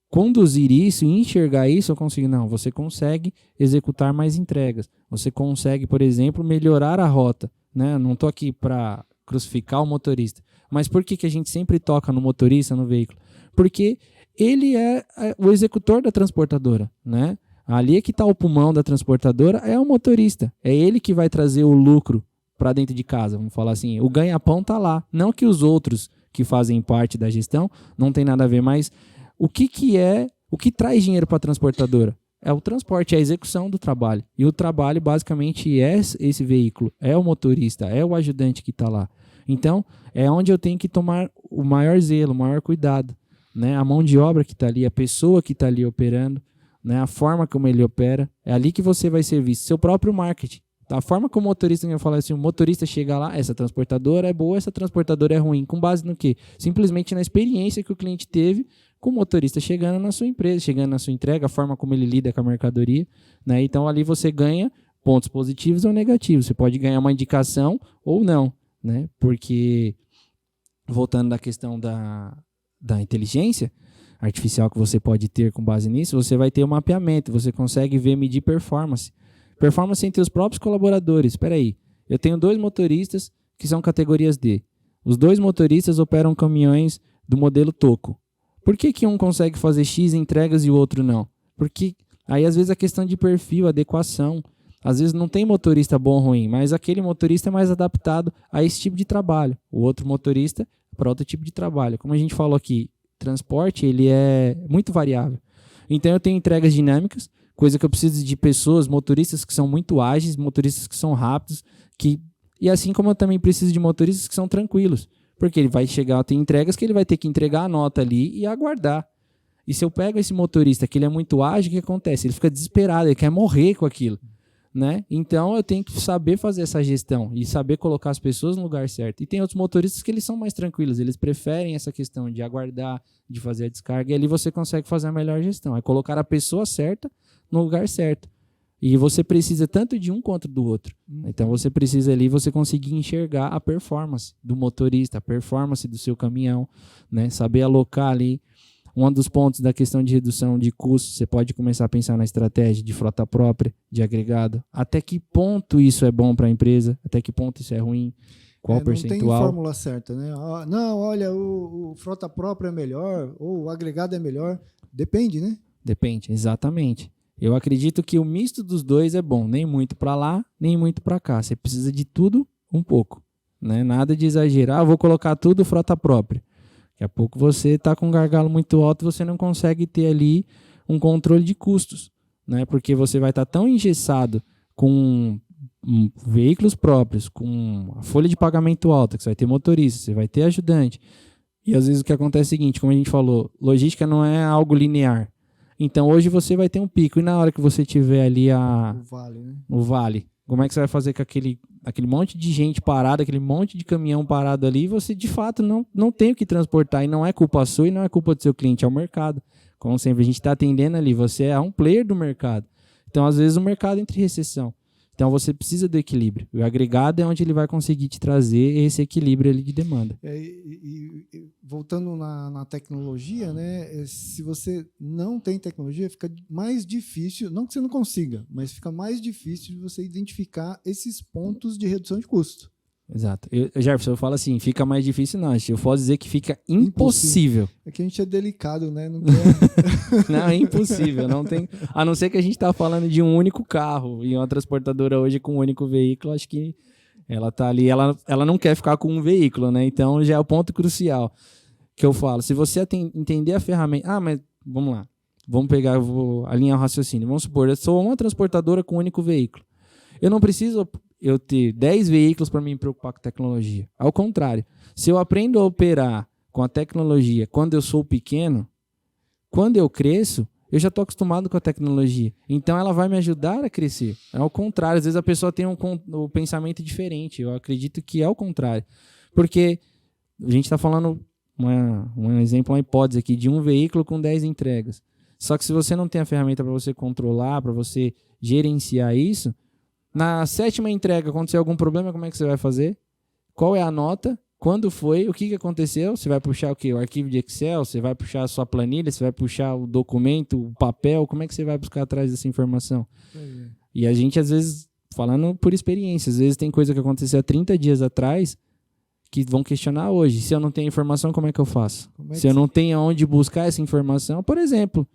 Speaker 3: conduzir isso e enxergar isso, eu consigo, não, você consegue executar mais entregas. Você consegue, por exemplo, melhorar a rota. Né? Não estou aqui para crucificar o motorista. Mas por que a gente sempre toca no motorista, no veículo? Porque ele é o executor da transportadora, né? Ali é que está o pulmão da transportadora, é o motorista. É ele que vai trazer o lucro para dentro de casa, vamos falar assim. O ganha-pão está lá. Não que os outros que fazem parte da gestão não tem nada a ver, mas o que traz dinheiro para a transportadora? É o transporte, é a execução do trabalho. E o trabalho basicamente é esse veículo, é o motorista, é o ajudante que está lá. Então, é onde eu tenho que tomar o maior zelo, o maior cuidado. Né? A mão de obra que está ali, a pessoa que está ali operando, né? A forma como ele opera, é ali que você vai ser visto. Seu próprio marketing. A forma como o motorista, eu falo assim, o motorista chega lá, essa transportadora é boa, essa transportadora é ruim. Com base no quê? Simplesmente na experiência que o cliente teve com o motorista chegando na sua empresa, chegando na sua entrega, a forma como ele lida com a mercadoria. Né? Então, ali você ganha pontos positivos ou negativos. Você pode ganhar uma indicação ou não. Né? Porque, voltando da questão da inteligência artificial que você pode ter com base nisso, você vai ter um mapeamento, você consegue medir performance. Performance entre os próprios colaboradores. Espera aí, eu tenho 2 motoristas que são categorias D. Os 2 motoristas operam caminhões do modelo Toco. Por que um consegue fazer X entregas e o outro não? Porque aí às vezes a questão de perfil, adequação. Às vezes não tem motorista bom ou ruim, mas aquele motorista é mais adaptado a esse tipo de trabalho. O outro motorista para outro tipo de trabalho. Como a gente falou aqui, transporte ele é muito variável. Então eu tenho entregas dinâmicas, coisa que eu preciso de pessoas, motoristas que são muito ágeis, motoristas que são rápidos, e assim como eu também preciso de motoristas que são tranquilos. Porque ele vai chegar a ter entregas que ele vai ter que entregar a nota ali e aguardar. E se eu pego esse motorista que ele é muito ágil, o que acontece? Ele fica desesperado, ele quer morrer com aquilo. Né? Então eu tenho que saber fazer essa gestão e saber colocar as pessoas no lugar certo. E tem outros motoristas que eles são mais tranquilos, eles preferem essa questão de aguardar, de fazer a descarga, e ali você consegue fazer a melhor gestão. É colocar a pessoa certa no lugar certo. E você precisa tanto de um quanto do outro. Então você precisa ali, você conseguir enxergar a performance do motorista, a performance do seu caminhão, né? Saber alocar ali. Um dos pontos da questão de redução de custos, você pode começar a pensar na estratégia de frota própria, de agregado. Até que ponto isso é bom para a empresa? Até que ponto isso é ruim? Qual percentual?
Speaker 1: Não tem fórmula certa, né? Não, olha, o frota própria é melhor, ou o agregado é melhor. Depende, né?
Speaker 3: Depende, exatamente. Eu acredito que o misto dos dois é bom. Nem muito para lá, nem muito para cá. Você precisa de tudo um pouco. Né? Nada de exagerar. Vou colocar tudo frota própria. Daqui a pouco você está com um gargalo muito alto, você não consegue ter ali um controle de custos, né? Porque você vai estar tão engessado com veículos próprios, com a folha de pagamento alta, que você vai ter motorista, você vai ter ajudante. E às vezes o que acontece é o seguinte, como a gente falou, logística não é algo linear. Então hoje você vai ter um pico, e na hora que você tiver ali
Speaker 1: o vale, né?
Speaker 3: o vale, como é que você vai fazer com aquele monte de gente parada, aquele monte de caminhão parado ali, e você de fato não tem o que transportar, e não é culpa sua e não é culpa do seu cliente, é o mercado. Como sempre, a gente está atendendo ali, você é um player do mercado. Então, às vezes, o mercado entra em recessão. Então, você precisa do equilíbrio. O agregado é onde ele vai conseguir te trazer esse equilíbrio ali de demanda.
Speaker 1: Voltando na tecnologia, né? Se você não tem tecnologia, fica mais difícil, não que você não consiga, mas fica mais difícil de você identificar esses pontos de redução de custo.
Speaker 3: Exato. Jefferson, eu falo assim, fica mais difícil não. Eu posso dizer que fica impossível.
Speaker 1: É que a gente é delicado, né? Não quer...
Speaker 3: Não, é impossível. Não tem... A não ser que a gente está falando de um único carro e uma transportadora hoje com um único veículo, acho que ela tá ali, ela não quer ficar com um veículo, né? Então já é o ponto crucial que eu falo. Se você entender a ferramenta... mas vamos lá. Vamos pegar, vou alinhar o raciocínio. Vamos supor, eu sou uma transportadora com um único veículo. Eu não preciso eu ter 10 veículos para me preocupar com tecnologia. Ao contrário, se eu aprendo a operar com a tecnologia quando eu sou pequeno, quando eu cresço, eu já estou acostumado com a tecnologia. Então, ela vai me ajudar a crescer. Ao contrário, às vezes a pessoa tem um pensamento diferente. Eu acredito que é o contrário. Porque a gente está falando, um exemplo, uma hipótese aqui, de um veículo com 10 entregas. Só que se você não tem a ferramenta para você controlar, para você gerenciar isso, na 7ª entrega, acontecer algum problema, como é que você vai fazer? Qual é a nota? Quando foi? O que aconteceu? Você vai puxar o quê? O arquivo de Excel? Você vai puxar a sua planilha? Você vai puxar o documento, o papel? Como é que você vai buscar atrás dessa informação? E a gente, às vezes, falando por experiência, às vezes tem coisa que aconteceu há 30 dias atrás que vão questionar hoje. Se eu não tenho informação, como é que eu faço? Se eu não tenho onde buscar essa informação, por exemplo...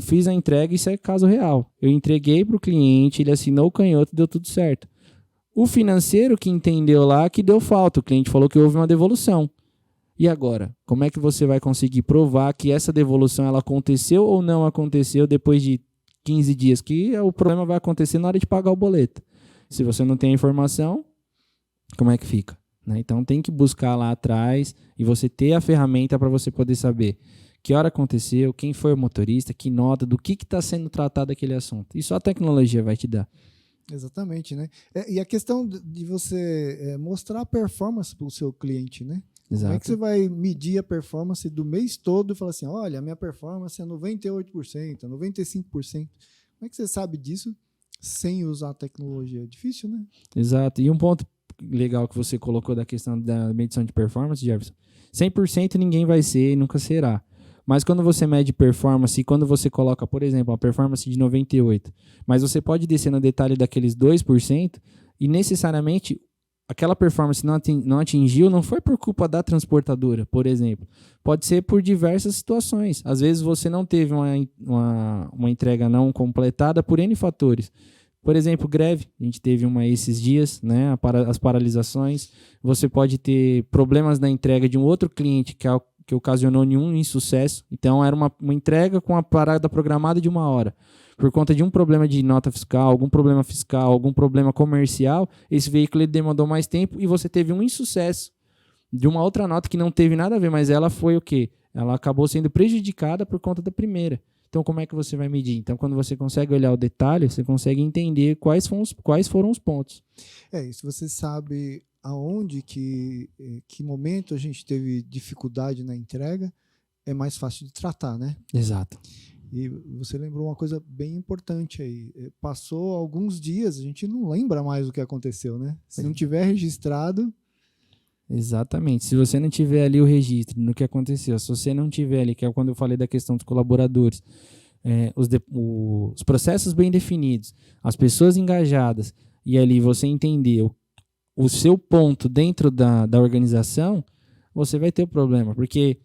Speaker 3: fiz a entrega, isso é caso real. Eu entreguei para o cliente, ele assinou o canhoto, deu tudo certo. O financeiro que entendeu lá que deu falta, o cliente falou que houve uma devolução. E agora? Como é que você vai conseguir provar que essa devolução ela aconteceu ou não aconteceu depois de 15 dias? Que o problema vai acontecer na hora de pagar o boleto. Se você não tem a informação, como é que fica? Né? Então tem que buscar lá atrás e você ter a ferramenta para você poder saber que hora aconteceu, quem foi o motorista, que nota, do que está sendo tratado aquele assunto. Isso a tecnologia vai te dar.
Speaker 1: Exatamente, né? E a questão de você mostrar a performance para o seu cliente, né?
Speaker 3: Exato.
Speaker 1: Como é que você vai medir a performance do mês todo e falar assim, olha, a minha performance é 98%, 95%. Como é que você sabe disso sem usar a tecnologia? É difícil, né?
Speaker 3: Exato. E um ponto legal que você colocou da questão da medição de performance, Jefferson, 100% ninguém vai ser e nunca será. Mas quando você mede performance e quando você coloca, por exemplo, a performance de 98%, mas você pode descer no detalhe daqueles 2% e necessariamente aquela performance não atingiu, não foi por culpa da transportadora, por exemplo. Pode ser por diversas situações. Às vezes você não teve uma entrega não completada por N fatores. Por exemplo, greve. A gente teve uma esses dias, né? As paralisações. Você pode ter problemas na entrega de um outro cliente que ocasionou nenhum insucesso. Então, era uma entrega com a parada programada de 1 hora. Por conta de um problema de nota fiscal, algum problema comercial, esse veículo ele demandou mais tempo e você teve um insucesso. de uma outra nota que não teve nada a ver, mas ela foi o quê? Ela acabou sendo prejudicada por conta da primeira. Então, como é que você vai medir? Então, quando você consegue olhar o detalhe, você consegue entender quais foram os pontos.
Speaker 1: Isso você sabe aonde, que momento a gente teve dificuldade na entrega, é mais fácil de tratar, né?
Speaker 3: Exato.
Speaker 1: E você lembrou uma coisa bem importante aí. Passou alguns dias, a gente não lembra mais o que aconteceu, né? Se não tiver registrado...
Speaker 3: Exatamente. Se você não tiver ali o registro no que aconteceu, se você não tiver ali, que é quando eu falei da questão dos colaboradores, os processos bem definidos, as pessoas engajadas, e ali você entender o seu ponto dentro da organização, você vai ter o problema, porque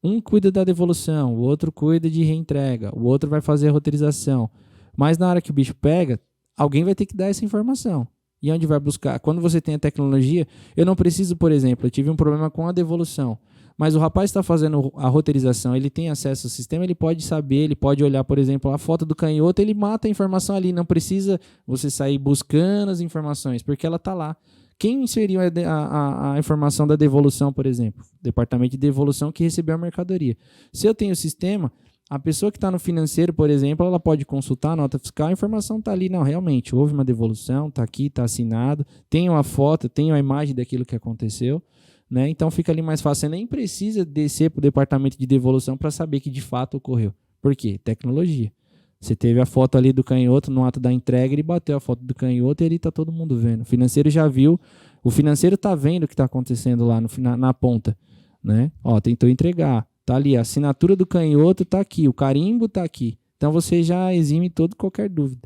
Speaker 3: um cuida da devolução, o outro cuida de reentrega, o outro vai fazer a roteirização, mas na hora que o bicho pega, alguém vai ter que dar essa informação. E onde vai buscar? Quando você tem a tecnologia, eu não preciso, por exemplo, eu tive um problema com a devolução, mas o rapaz está fazendo a roteirização, ele tem acesso ao sistema, ele pode saber, ele pode olhar, por exemplo, a foto do canhoto, ele mata a informação ali, não precisa você sair buscando as informações, porque ela está lá. Quem inseriu a informação da devolução, por exemplo? O departamento de devolução que recebeu a mercadoria. Se eu tenho o sistema, a pessoa que está no financeiro, por exemplo, ela pode consultar a nota fiscal, a informação está ali. Não, realmente, houve uma devolução, está aqui, está assinado, tenho a foto, tenho a imagem daquilo que aconteceu, né? Então fica ali mais fácil. Você nem precisa descer para o departamento de devolução para saber que de fato ocorreu. Por quê? tecnologia. Você teve a foto ali do canhoto no ato da entrega, ele bateu a foto do canhoto e ele está todo mundo vendo. O financeiro já viu, o financeiro está vendo o que está acontecendo lá na ponta, né? Ó, tentou entregar. Tá ali, a assinatura do canhoto tá aqui, o carimbo tá aqui. Então você já exime qualquer dúvida.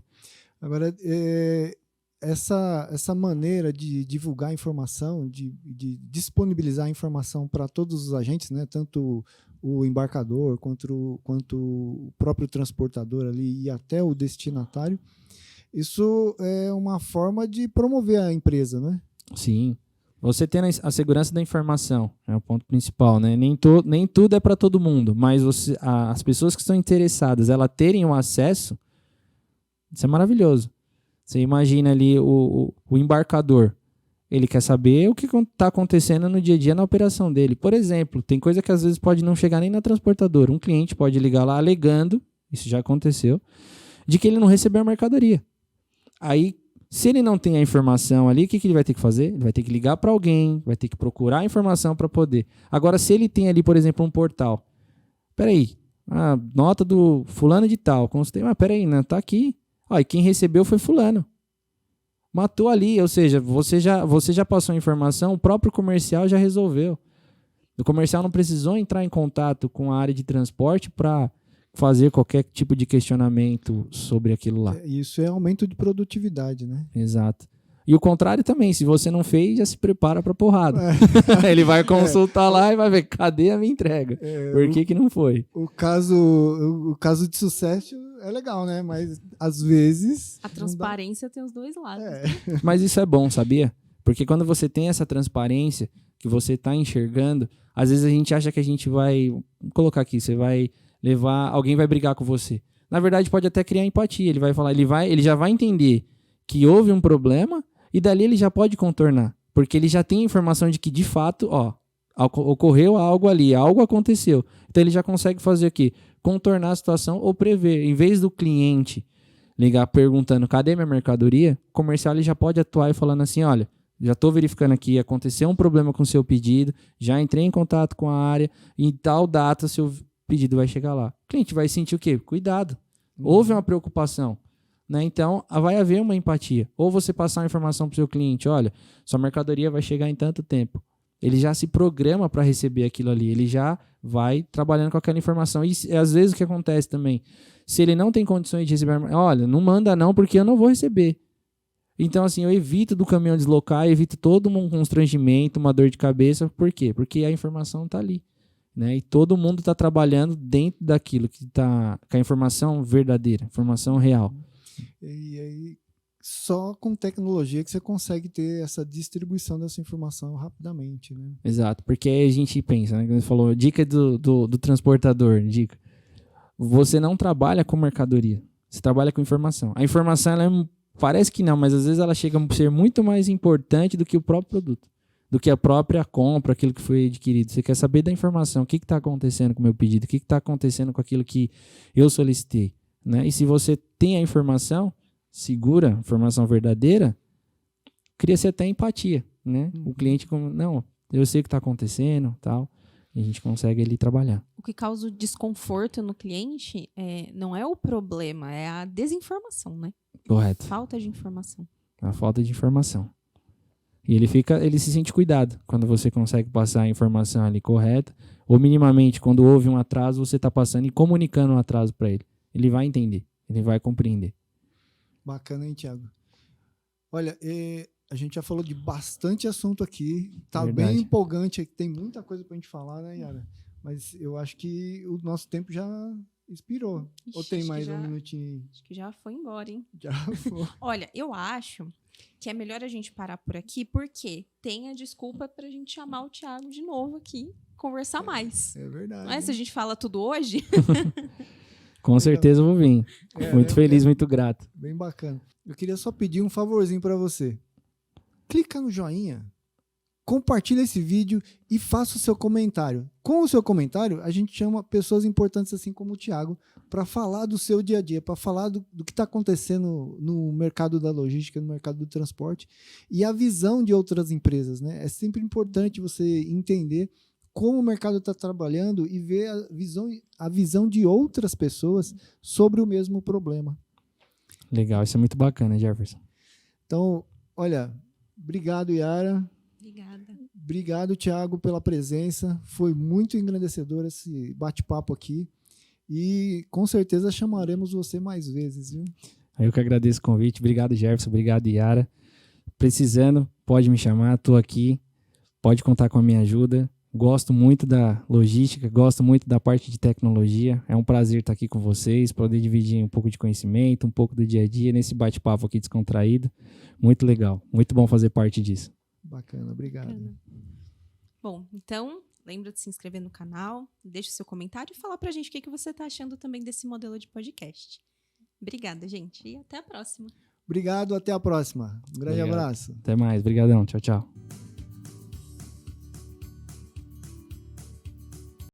Speaker 1: Agora, essa maneira de divulgar informação, de disponibilizar informação para todos os agentes, né, tanto o embarcador quanto o próprio transportador ali e até o destinatário, isso é uma forma de promover a empresa, né?
Speaker 3: Sim. Você tendo a segurança da informação é o ponto principal, né? Nem tudo é para todo mundo, mas as pessoas que estão interessadas, elas terem o acesso, isso é maravilhoso. Você imagina ali o embarcador, ele quer saber o que está acontecendo no dia a dia na operação dele. Por exemplo, tem coisa que às vezes pode não chegar nem na transportadora. Um cliente pode ligar lá alegando, isso já aconteceu, de que ele não recebeu a mercadoria. Aí, se ele não tem a informação ali, o que ele vai ter que fazer? Ele vai ter que ligar para alguém, vai ter que procurar a informação para poder. Agora, se ele tem ali, por exemplo, um portal. Peraí, a nota do fulano de tal. Consultei, mas peraí, né? Tá aqui. Ó, e quem recebeu foi fulano. Matou ali, ou seja, você já passou a informação, o próprio comercial já resolveu. O comercial não precisou entrar em contato com a área de transporte para fazer qualquer tipo de questionamento sobre aquilo lá.
Speaker 1: Isso é aumento de produtividade, né?
Speaker 3: Exato. E o contrário também, se você não fez, já se prepara para porrada. Ele vai consultar lá e vai ver, cadê a minha entrega? Por que não foi?
Speaker 1: O caso de sucesso é legal, né? Mas às vezes...
Speaker 2: A transparência tem os dois lados.
Speaker 3: Mas isso é bom, sabia? Porque quando você tem essa transparência, que você está enxergando, às vezes a gente acha que a gente vai... Vou colocar aqui, você vai levar... Alguém vai brigar com você. Na verdade, pode até criar empatia. Ele vai falar, ele já vai entender que houve um problema e dali ele já pode contornar. Porque ele já tem a informação de que, de fato, ocorreu algo ali, algo aconteceu. Então ele já consegue fazer o quê? Contornar a situação ou prever. Em vez do cliente ligar perguntando, cadê minha mercadoria? O comercial ele já pode atuar e falando assim, olha, já estou verificando aqui, aconteceu um problema com o seu pedido, já entrei em contato com a área, em tal data seu pedido vai chegar lá. O cliente vai sentir o quê? Cuidado. Houve uma preocupação. Né? Então, vai haver uma empatia. Ou você passar uma informação para o seu cliente, olha, sua mercadoria vai chegar em tanto tempo. Ele já se programa para receber aquilo ali. Ele já vai trabalhando com aquela informação. E às vezes o que acontece também, se ele não tem condições de receber, olha, não manda não porque eu não vou receber. Então, assim, eu evito do caminhão deslocar, evito todo um constrangimento, uma dor de cabeça. Por quê? Porque a informação está ali. Né? E todo mundo está trabalhando dentro daquilo que está com a informação verdadeira, informação real.
Speaker 1: E aí, só com tecnologia que você consegue ter essa distribuição dessa informação rapidamente, né?
Speaker 3: Exato, porque aí a gente pensa, né? Como você falou, dica do transportador, dica. Você não trabalha com mercadoria, você trabalha com informação. A informação, parece que não, mas às vezes ela chega a ser muito mais importante do que o próprio produto. do que a própria compra, aquilo que foi adquirido. Você quer saber da informação, o que está acontecendo com o meu pedido, o que está acontecendo com aquilo que eu solicitei, né? E se você tem a informação segura, informação verdadeira, cria-se até empatia, né? O cliente, não, eu sei o que está acontecendo, tal, e a gente consegue ali trabalhar.
Speaker 2: O que causa o desconforto no cliente não é o problema, é a desinformação, né?
Speaker 3: Correto.
Speaker 2: Falta de informação.
Speaker 3: A falta de informação. E ele se sente cuidado quando você consegue passar a informação ali correta, ou minimamente, quando houve um atraso, você está passando e comunicando um atraso para ele. Ele vai entender, ele vai compreender.
Speaker 1: Bacana, hein, Thiago? Olha, a gente já falou de bastante assunto aqui, tá
Speaker 3: Verdade.
Speaker 1: bem empolgante, tem muita coisa pra gente falar, né, Yara? Mas eu acho que o nosso tempo já expirou.
Speaker 2: Ixi,
Speaker 1: Ou tem
Speaker 2: acho que
Speaker 1: mais
Speaker 2: já-
Speaker 1: um minutinho?
Speaker 2: Acho que já foi embora, hein?
Speaker 1: Já foi.
Speaker 2: Olha, eu acho que é melhor a gente parar por aqui, porque tem a desculpa pra gente chamar o Thiago de novo aqui, conversar mais.
Speaker 1: É verdade.
Speaker 2: Não é? Se a gente fala tudo hoje,
Speaker 3: Com certeza eu vou vir. Muito feliz, muito grato.
Speaker 1: Bem bacana. Eu queria só pedir um favorzinho pra você. Clica no joinha, compartilha esse vídeo e faça o seu comentário. Com o seu comentário, a gente chama pessoas importantes assim como o Thiago para falar do seu dia a dia, para falar do que está acontecendo no mercado da logística, no mercado do transporte e a visão de outras empresas, né? É sempre importante você entender como o mercado está trabalhando e ver a visão de outras pessoas sobre o mesmo problema.
Speaker 3: Legal, isso é muito bacana, Jefferson.
Speaker 1: Então, olha, obrigado, Yara.
Speaker 2: obrigada.
Speaker 1: Obrigado, Thiago, pela presença. Foi muito engrandecedor esse bate-papo aqui. E com certeza chamaremos você mais vezes, viu?
Speaker 3: Eu que agradeço o convite. Obrigado, Jefferson. Obrigado, Yara. Precisando, pode me chamar. Estou aqui. Pode contar com a minha ajuda. Gosto muito da logística, gosto muito da parte de tecnologia. É um prazer estar aqui com vocês, poder dividir um pouco de conhecimento, um pouco do dia a dia, nesse bate-papo aqui descontraído. Muito legal. Muito bom fazer parte disso.
Speaker 1: Bacana, obrigado.
Speaker 2: Bacana. Bom, então, lembra de se inscrever no canal, deixa o seu comentário e falar pra gente o que você tá achando também desse modelo de podcast. Obrigada, gente, e até a próxima.
Speaker 1: Obrigado, até a próxima. Um grande
Speaker 3: Obrigado.
Speaker 1: abraço.
Speaker 3: Até mais. Obrigadão. Tchau, tchau.